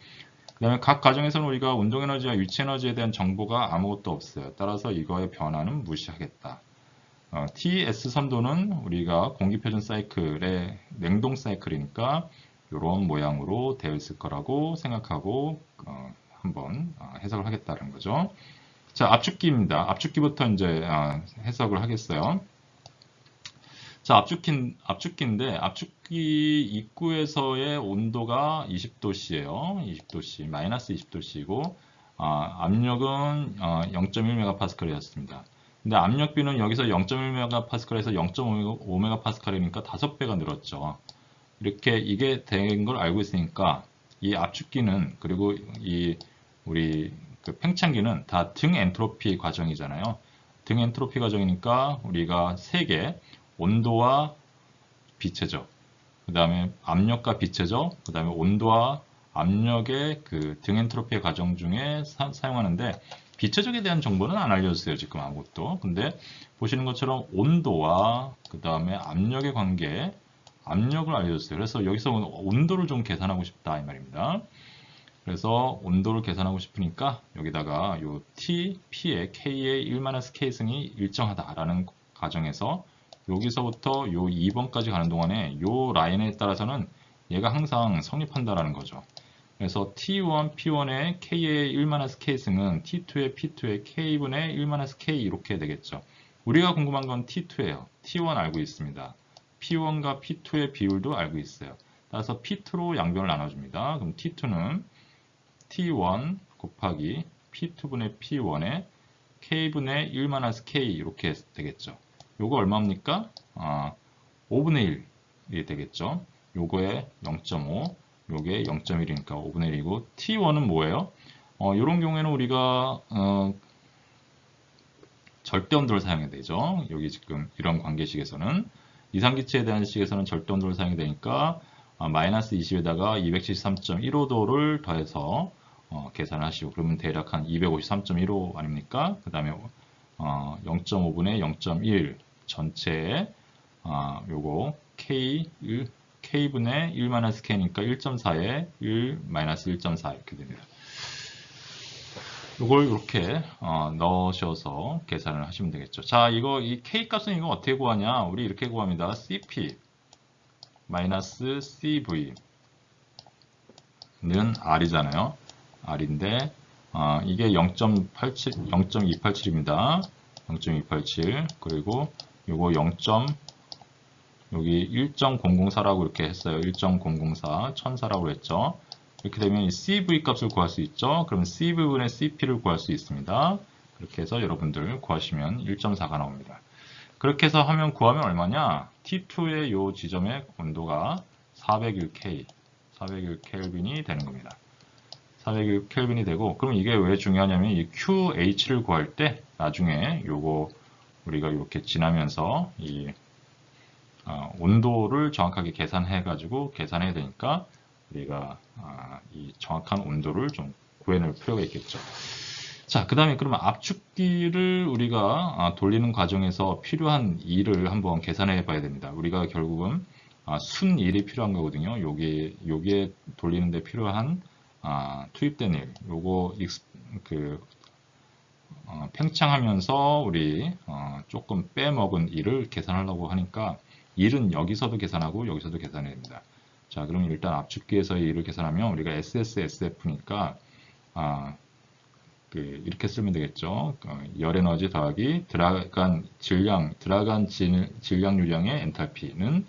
그 다음에 각 과정에서는 우리가 운동에너지와 위치에너지에 대한 정보가 아무것도 없어요. 따라서 이거의 변화는 무시하겠다. TS 선도는 우리가 공기표준 사이클의 냉동 사이클이니까 이런 모양으로 되어 있을 거라고 생각하고 한번 해석을 하겠다는 거죠. 자, 압축기입니다. 압축기부터 이제 해석을 하겠어요. 자, 압축기인데 압축기 입구에서의 온도가 20도씨예요. 20도씨, 마이너스 20도씨이고 압력은 0.1MPa였습니다. 근데 압력비는 여기서 0.1MPa에서 0.5MPa이니까 5배가 늘었죠. 이렇게 이게 된 걸 알고 있으니까 이 압축기는 그리고 우리 팽창기는 다 등 엔트로피 과정이잖아요. 등 엔트로피 과정이니까 우리가 3개 온도와 비체적, 그 다음에 압력과 비체적, 그 다음에 온도와 압력의 등 엔트로피의 과정 중에 사용하는데 비체적에 대한 정보는 안 알려주세요. 지금 아무것도. 근데 보시는 것처럼 온도와 그 다음에 압력의 관계, 압력을 알려주세요. 그래서 여기서 온도를 좀 계산하고 싶다 이 말입니다. 그래서 온도를 계산하고 싶으니까 여기다가 요 T, P의 K의 1-K승이 일정하다라는 가정에서 여기서부터 요 2번까지 가는 동안에 요 라인에 따라서는 얘가 항상 성립한다라는 거죠. 그래서 T1, P1의 K의 1-K승은 T2의 P2의 K분의 1-K 이렇게 되겠죠. 우리가 궁금한 건 T2예요. T1 알고 있습니다. P1과 P2의 비율도 알고 있어요. 따라서 P2로 양변을 나눠줍니다. 그럼 T2는 T1 곱하기 P2분의 P1의 K분의 1-K 이렇게 되겠죠. 요거 얼마입니까? 5분의 1이 되겠죠. 요거에 0.5, 요게 0.1이니까 5분의 1이고 T1은 뭐예요? 이런 경우에는 우리가 절대 온도를 사용해야 되죠. 여기 지금 이런 관계식에서는 이상기체에 대한 식에서는 절대 온도를 사용이 되니까 마이너스 20에다가 273.15도를 더해서 계산을 하시고 그러면 대략 한 253.15 아닙니까? 그 다음에 0.5분의 0.1 전체에 요거 K분의 1-K니까 1.4에 1-1.4 이렇게 됩니다. 이걸 이렇게 넣으셔서 계산을 하시면 되겠죠. 자, 이 K 값은 이거 어떻게 구하냐? 우리 이렇게 구합니다. CP 마이너스 CV 는 R이잖아요. R인데 이게 0.287입니다. 0.287 그리고 요거 여기 1.004라고 이렇게 했어요. 1.004 1004라고 했죠. 이렇게 되면 이 CV 값을 구할 수 있죠. 그러면 CV분의 CP를 구할 수 있습니다. 그렇게 해서 여러분들 구하시면 1.4가 나옵니다. 그렇게 해서 구하면 얼마냐? T2의 요 지점의 온도가 401Kelvin이 되는 겁니다. 401Kelvin이 되고, 그럼 이게 왜 중요하냐면 이 QH를 구할 때 나중에 요거 우리가 이렇게 지나면서 이 온도를 정확하게 계산해야 되니까 우리가 이 정확한 온도를 좀 구해낼 필요가 있겠죠. 자, 그 다음에 그러면 압축기를 우리가 돌리는 과정에서 필요한 일을 한번 계산해 봐야 됩니다. 우리가 결국은 순일이 필요한 거거든요. 요게 돌리는데 필요한 투입된 일, 요거 팽창하면서 우리 조금 빼먹은 일을 계산하려고 하니까 일은 여기서도 계산하고 여기서도 계산해야 됩니다. 자, 그럼 일단 압축기에서의 일을 계산하면 우리가 SSSF니까 이렇게 쓰면 되겠죠. 열 에너지 더하기 들어간 질량유량의 엔탈피는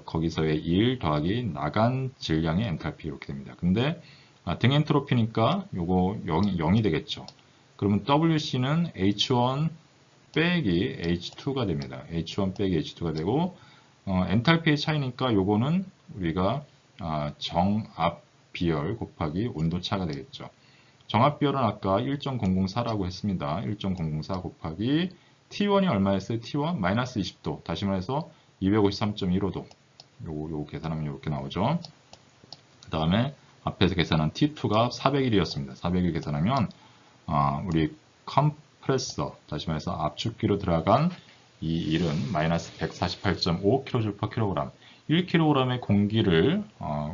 거기서의 일 더하기 나간 질량의 엔탈피 이렇게 됩니다. 근데 등 엔트로피니까 요거 0이 되겠죠. 그러면 WC는 H1 빼기 H2가 됩니다. H1 빼기 H2가 되고 엔탈피의 차이니까 요거는 우리가 정압 비열 곱하기 온도차가 되겠죠. 정압 비열은 아까 1.004라고 했습니다. 1.004 곱하기 T1이 얼마였어요? T1 마이너스 20도. 다시 말해서 253.15도. 요거 계산하면 이렇게 나오죠. 그 다음에 앞에서 계산한 T2가 401이었습니다. 401 계산하면 우리 컴프레서, 다시 말해서 압축기로 들어간 이 일은 마이너스 148.5kJ/kg 1kg의 공기를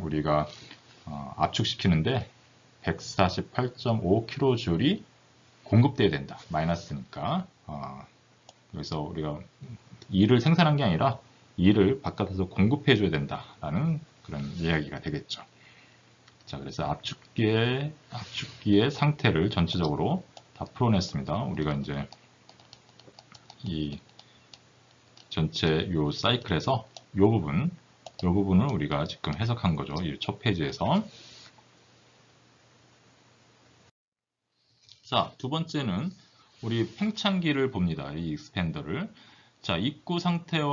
우리가 압축시키는데 148.5kJ이 공급돼야 된다. 마이너스니까. 그래서 우리가 일을 생산한 게 아니라 일을 바깥에서 공급해 줘야 된다라는 그런 이야기가 되겠죠. 자, 그래서 압축기의 상태를 전체적으로 다 풀어냈습니다. 우리가 이제 이 전체 요 사이클에서 요 부분을 우리가 지금 해석한 거죠. 이 첫 페이지에서. 자, 두 번째는 우리 팽창기를 봅니다. 이 익스펜더를. 자, 입구 상태의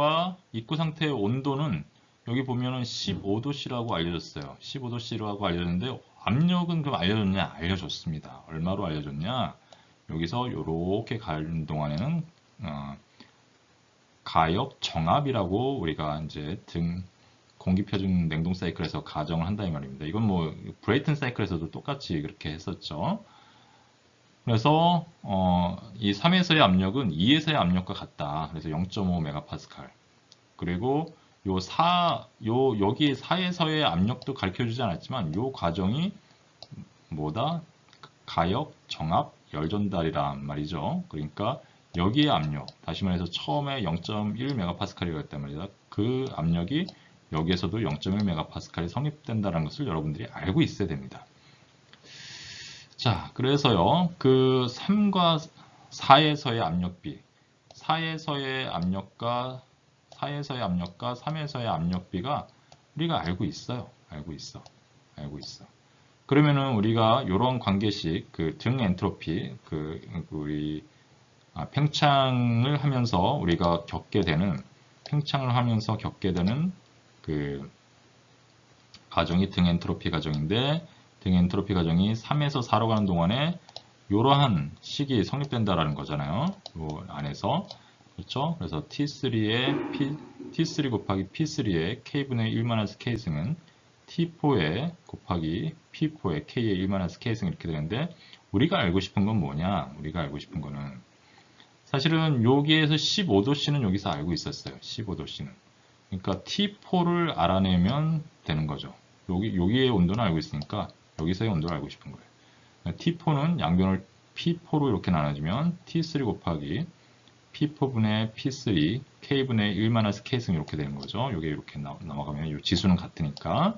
온도는 여기 보면은 15도씨라고 알려졌어요. 15도씨라고 알려졌는데 압력은 그럼 알려줬냐? 알려줬습니다. 얼마로 알려줬냐? 여기서 이렇게 가는 동안에는 가역 정압이라고 우리가 이제 공기 표준 냉동 사이클에서 가정을 한다 이 말입니다. 이건 뭐 브레이튼 사이클에서도 똑같이 그렇게 했었죠. 그래서 이 3에서의 압력은 2에서의 압력과 같다. 그래서 0.5 메가파스칼. 그리고 여기 4에서의 압력도 가르쳐주지 않았지만 요 과정이 뭐다? 가역, 정압, 열전달이란 말이죠. 그러니까 여기의 압력, 다시 말해서 처음에 0.1 메가파스칼이었단 말이다. 그 압력이 여기에서도 0.1 메가파스칼이 성립된다는 것을 여러분들이 알고 있어야 됩니다. 자, 그래서요, 그 3과 4에서의 압력비, 4에서의 압력과 3에서의 압력비가 우리가 알고 있어요. 알고 있어. 그러면은 우리가 이런 관계식, 그 등 엔트로피, 우리 팽창을 하면서 우리가 겪게 되는 그 가정이 등 엔트로피 가정인데, 등 엔트로피 가정이 3에서 4로 가는 동안에 이러한 식이 성립된다라는 거잖아요. 요 안에서 그렇죠? 그래서 T3 곱하기 P3의 K분의 1 K승은 T4에 곱하기 P4의 K의 1 K승 이렇게 되는데 우리가 알고 싶은 건 뭐냐? 우리가 알고 싶은 거는 사실은 여기에서 15도씨는 여기서 알고 있었어요. 15도씨는. 그러니까 T4를 알아내면 되는 거죠. 여기의 온도는 알고 있으니까 여기서의 온도를 알고 싶은 거예요. T4는 양변을 P4로 이렇게 나눠주면 T3 곱하기 P4분의 P3 K분의 1 K승 이렇게 되는 거죠. 이게 이렇게 넘어가면 이 지수는 같으니까.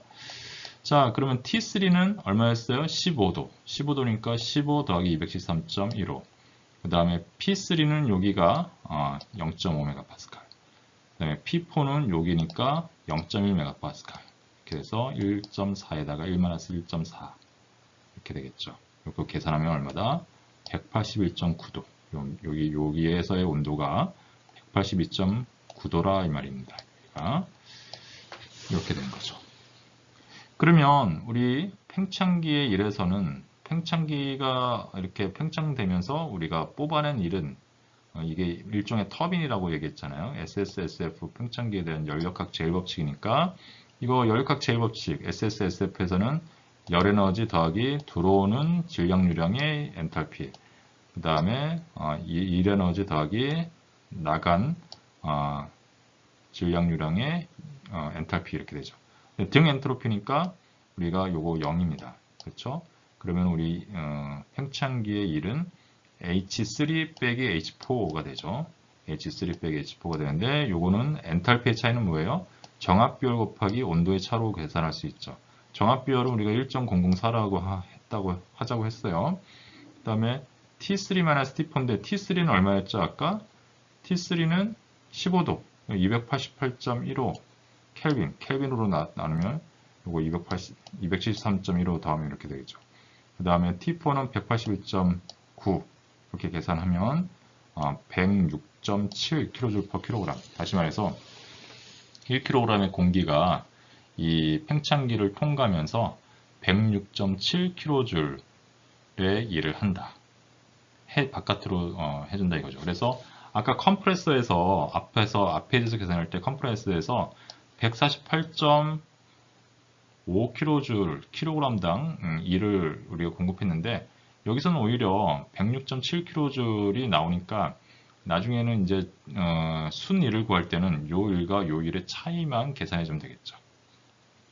자, 그러면 T3는 얼마였어요? 15도. 15도니까 15 더하기 213.15. 그 다음에 P3는 여기가 0.5MPa. 그 다음에 P4는 여기니까 0.1MPa. 이렇게 해서 1.4에다가 1-1.4 이렇게 되겠죠. 이거 계산하면 얼마다? 181.9도. 여기에서의 온도가 182.9도라 이 말입니다. 이렇게 되는 거죠. 그러면 우리 팽창기의 일에서는 팽창기가 이렇게 팽창되면서 우리가 뽑아낸 일은 이게 일종의 터빈이라고 얘기했잖아요. SSSF 팽창기에 대한 연력학 제일법칙이니까 이거 연력학 제일법칙 SSSF에서는 열에너지 더하기 들어오는 질량유량의 엔탈피 그 다음에 일에너지 더하기 나간 질량유량의 엔탈피 이렇게 되죠. 등 엔트로피니까 우리가 요거 0입니다. 그렇죠? 그러면 우리 팽창기의 일은 H3 빼기 H4가 되죠. H3 빼기 H4가 되는데 요거는 엔탈피의 차이는 뭐예요? 정압비열 곱하기 온도의 차로 계산할 수 있죠. 정압비열은 우리가 1.004라고 하자고 했어요. 그 다음에 T3-T4인데 T3는 얼마였죠? 아까 T3는 15도 288.15 켈빈으로 나누면 요거 273.15 더하면 이렇게 되겠죠. 그 다음에 T4는 181.9 이렇게 계산하면 106.7kJ/kg. 다시 말해서 1kg의 공기가 이 팽창기를 통과하면서 106.7kJ의 일을 한다. 바깥으로 해준다 이거죠. 그래서 아까 컴프레서에서 앞에 대해서 계산할 때 컴프레서에서 148.5kJ당 일을 우리가 공급했는데 여기서는 오히려 106.7kJ이 나오니까 나중에는 이제 순 일을 구할 때는 요 일과 요 일의 차이만 계산해 주면 되겠죠.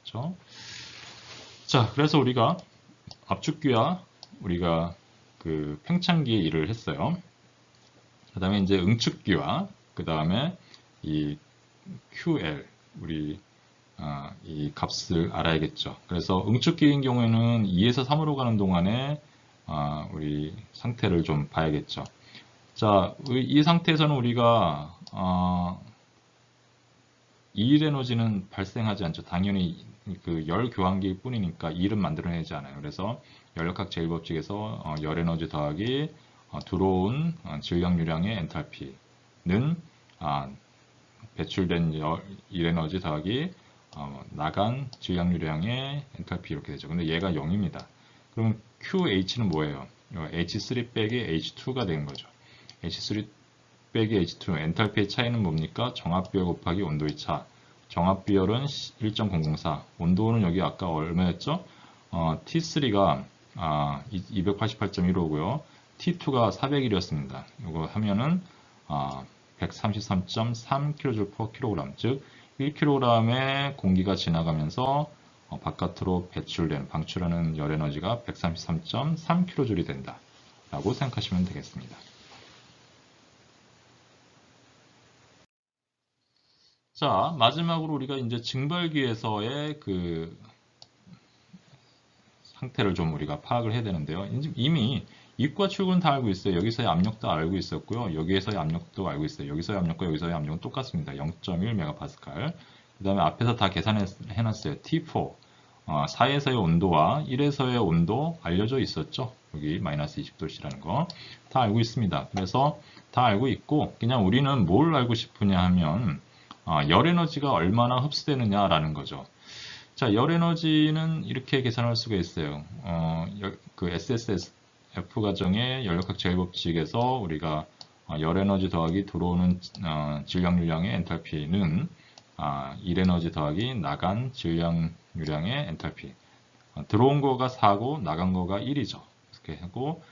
그렇죠? 자, 그래서 우리가 압축기와 우리가 그 팽창기의 일을 했어요. 그 다음에 이제 응축기와 그 다음에 이 QL 우리 이 값을 알아야겠죠. 그래서 응축기인 경우에는 2에서 3으로 가는 동안에 우리 상태를 좀 봐야겠죠. 자, 이 상태에서는 우리가 이일 에너지는 발생하지 않죠. 당연히 그 열 교환기일 뿐이니까 일은 만들어내지 않아요. 그래서 연력학 제일법칙에서 열 에너지 더하기 들어온 질량유량의 엔탈피는 배출된 일 에너지 더하기 나간 질량유량의 엔탈피 이렇게 되죠. 근데 얘가 0입니다. 그럼 QH는 뭐예요? H3 빼기 H2가 되는 거죠. H3 빼기 H2 엔탈피의 차이는 뭡니까? 정압비열 곱하기 온도의 차. 정압비열은 1.004 온도는 여기 아까 얼마였죠? T3가 288.15고요. T2가 401이었습니다. 이거 하면은 133.3kJ/kg 즉 1kg의 공기가 지나가면서 바깥으로 방출하는 열 에너지가 133.3kJ이 된다 라고 생각하시면 되겠습니다. 자, 마지막으로 우리가 이제 증발기에서의 그 상태를 좀 우리가 파악을 해야 되는데요. 이미 입과 출구는 다 알고 있어요. 여기서의 압력도 알고 있었고요. 여기에서의 압력도 알고 있어요. 여기서의 압력과 여기서의 압력은 똑같습니다. 0.1MPa. 그 다음에 앞에서 다 계산해놨어요. T4. 4에서의 온도와 1에서의 온도 알려져 있었죠. 여기 마이너스 20도씨라는 거. 다 알고 있습니다. 그래서 다 알고 있고, 그냥 우리는 뭘 알고 싶으냐 하면, 열 에너지가 얼마나 흡수되느냐라는 거죠. 자, 열 에너지는 이렇게 계산할 수가 있어요. 그 SSSF 과정의 연력학 제일법칙에서 우리가 열 에너지 더하기 들어오는 질량유량의 엔탈피는 1 에너지 더하기 나간 질량유량의 엔탈피. 들어온 거가 4고 나간 거가 1이죠. 이렇게 하고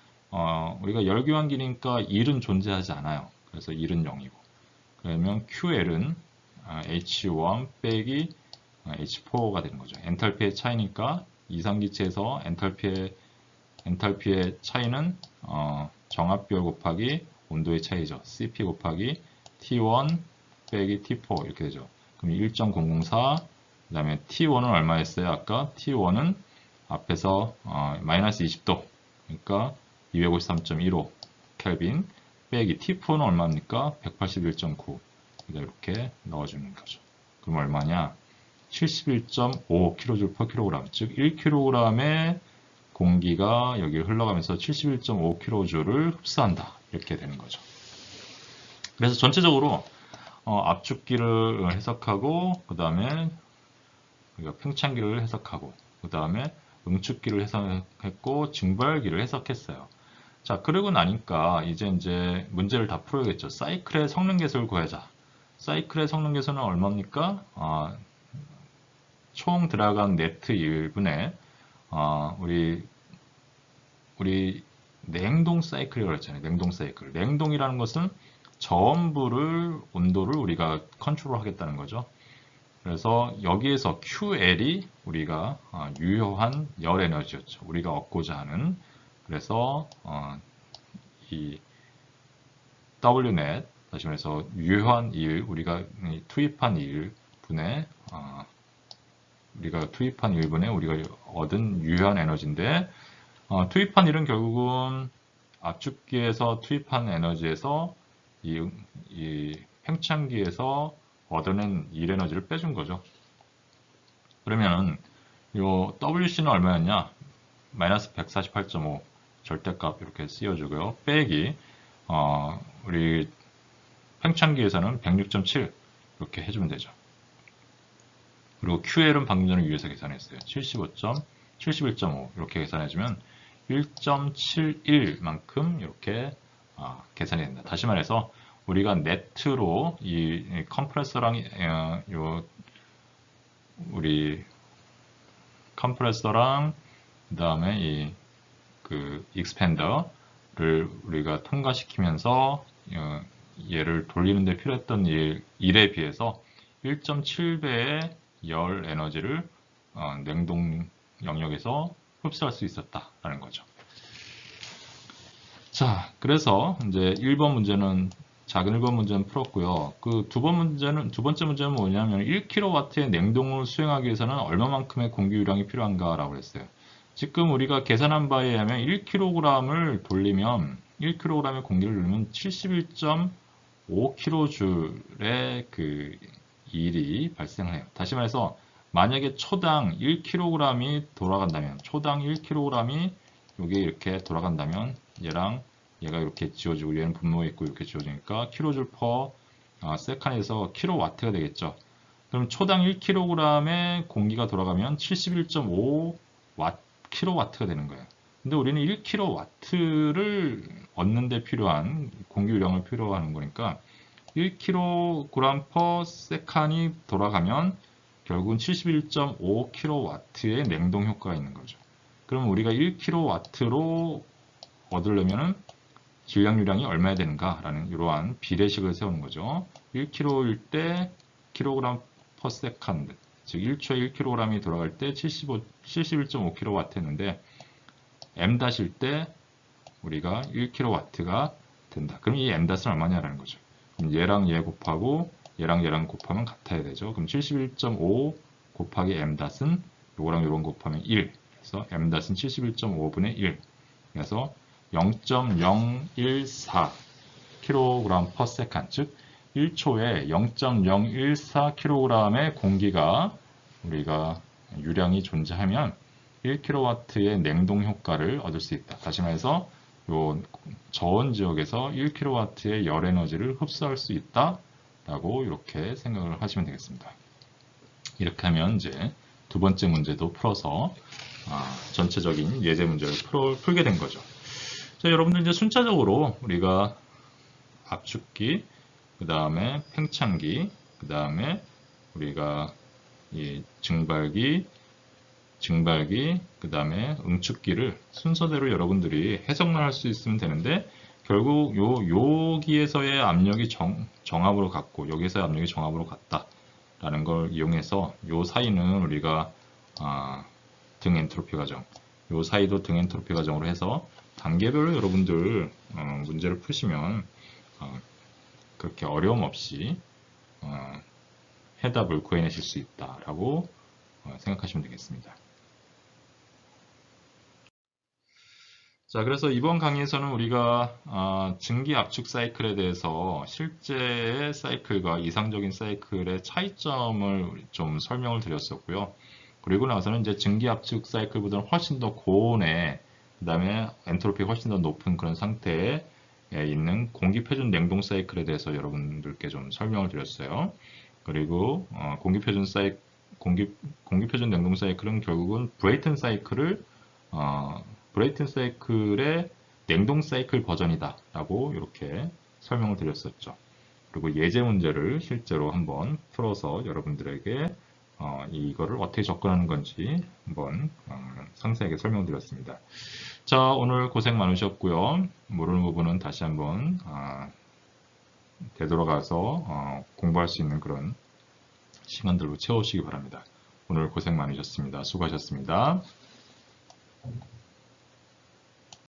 우리가 열교환기니까 1은 존재하지 않아요. 그래서 1은 0이고. 그러면 QL은 H1 빼기 H4가 되는 거죠. 엔탈피의 차이니까 이상기체에서 엔탈피의 차이는 정압비열 곱하기 온도의 차이죠. CP 곱하기 T1 빼기 T4 이렇게 되죠. 그럼 1.004, 그 다음에 T1은 얼마였어요? 아까 T1은 앞에서 마이너스 20도, 그러니까 253.15 켈빈 빼기 T4는 얼마입니까? 181.9. 이렇게 넣어주는 거죠. 그럼 얼마냐? 71.5kJ/kg, 즉 1kg의 공기가 여기를 흘러가면서 71.5kJ를 흡수한다. 이렇게 되는 거죠. 그래서 전체적으로 압축기를 해석하고, 그 다음에 팽창기를 해석하고, 그 다음에 응축기를 해석했고, 증발기를 해석했어요. 자, 그러고 나니까 이제 문제를 다 풀어야겠죠. 사이클의 성능계수를 구하자. 사이클의 성능계수는 얼마입니까? 총 들어간 네트 1분의 우리 냉동 사이클이라고 했잖아요. 냉동 사이클. 냉동이라는 것은 전부를 온도를 우리가 컨트롤 하겠다는 거죠. 그래서 여기에서 QL이 우리가 유효한 열 에너지였죠. 우리가 얻고자 하는. 그래서 이 Wnet, 다시 말해서 유효한 일, 우리가 투입한 1분의 우리가 얻은 유효한 에너지인데, 투입한 일은 결국은 압축기에서 투입한 에너지에서 이 팽창기에서 얻어낸 일 에너지를 빼준 거죠. 그러면 요 WC는 얼마였냐? 마이너스 148.5 절대값 이렇게 씌워주고요. 빼기 우리 팽창기에서는 106.7 이렇게 해주면 되죠. 그리고 QL은 방금 전에 위에서 계산했어요. 71.5 이렇게 계산해주면 1.71만큼 이렇게 계산이 된다. 다시 말해서 우리가 네트로 이 컴프레서랑 우리 컴프레서랑 그다음에 그 익스펜더를 우리가 통과시키면서 얘를 돌리는 데 필요했던 일에 비해서 1.7배의 열 에너지를 냉동 영역에서 흡수할 수 있었다라는 거죠. 자, 그래서 이제 1번 문제는 작은 1번 문제는 풀었고요. 그 두 번째 문제는 뭐냐면 1kW의 냉동을 수행하기 위해서는 얼마만큼의 공기유량이 필요한가라고 했어요. 지금 우리가 계산한 바에 의하면 1kg을 돌리면 1kg의 공기를 돌리면 71.5kJ의 그 일이 발생해요. 다시 말해서 만약에 초당 1kg이 돌아간다면, 초당 1kg이 여기 이렇게 돌아간다면 얘가 이렇게 지워지고 얘는 분모에 있고 이렇게 지워지니까 kJ/s에서 킬로와트가 되겠죠. 그럼 초당 1kg의 공기가 돌아가면 71.5kW가 되는 거예요. 근데 우리는 1kW를 얻는 데 필요한 공기유량을 필요하는 거니까 1kg/s이 돌아가면 결국은 71.5kW의 냉동 효과가 있는 거죠. 그럼 우리가 1kW로 얻으려면 질량유량이 얼마야 되는가라는 이러한 비례식을 세우는 거죠. 1kg일 때 kg/s, 즉 1초에 1kg이 돌아갈 때 71.5kW였는데 m-일 때 우리가 1kW가 된다. 그럼 이 m-은 얼마냐라는 거죠. 그럼 얘랑 얘 곱하고 얘랑 곱하면 같아야 되죠. 그럼 71.5 곱하기 m-은 요거랑 요런 곱하면 1. 그래서 m-은 71.5분의 1. 그래서 0.014 kg/s, 즉 1초에 0.014kg의 공기가 우리가 유량이 존재하면 1kW의 냉동 효과를 얻을 수 있다. 다시 말해서 요 저온 지역에서 1kW의 열 에너지를 흡수할 수 있다라고 이렇게 생각을 하시면 되겠습니다. 이렇게 하면 이제 두 번째 문제도 풀어서 전체적인 예제 문제를 풀게 된 거죠. 자, 여러분들 이제 순차적으로 우리가 압축기, 그 다음에 팽창기, 그 다음에 우리가 이 증발기, 그 다음에 응축기를 순서대로 여러분들이 해석만 할 수 있으면 되는데, 결국 여기에서의 압력이 정압으로 갔고 여기에서의 압력이 정압으로 갔다라는 걸 이용해서 요 사이는 우리가 등 엔트로피 과정, 요 사이도 등 엔트로피 과정으로 해서 단계별로 여러분들 문제를 푸시면 그렇게 어려움 없이 해답을 구해내실 수 있다라고 생각하시면 되겠습니다. 자, 그래서 이번 강의에서는 우리가 증기 압축 사이클에 대해서 실제의 사이클과 이상적인 사이클의 차이점을 좀 설명을 드렸었고요. 그리고 나서는 이제 증기 압축 사이클보다는 훨씬 더 고온의, 그 다음에 엔트로피 훨씬 더 높은 그런 상태에 있는 공기 표준 냉동 사이클에 대해서 여러분들께 좀 설명을 드렸어요. 그리고 공기 표준 냉동 사이클은 결국은 브레이튼 사이클의 냉동 사이클 버전이다 라고 이렇게 설명을 드렸었죠. 그리고 예제 문제를 실제로 한번 풀어서 여러분들에게 이거를 어떻게 접근하는 건지 한번 상세하게 설명드렸습니다. 자, 오늘 고생 많으셨고요. 모르는 부분은 다시 한번 되돌아가서 공부할 수 있는 그런 시간들로 채우시기 바랍니다. 오늘 고생 많으셨습니다. 수고하셨습니다.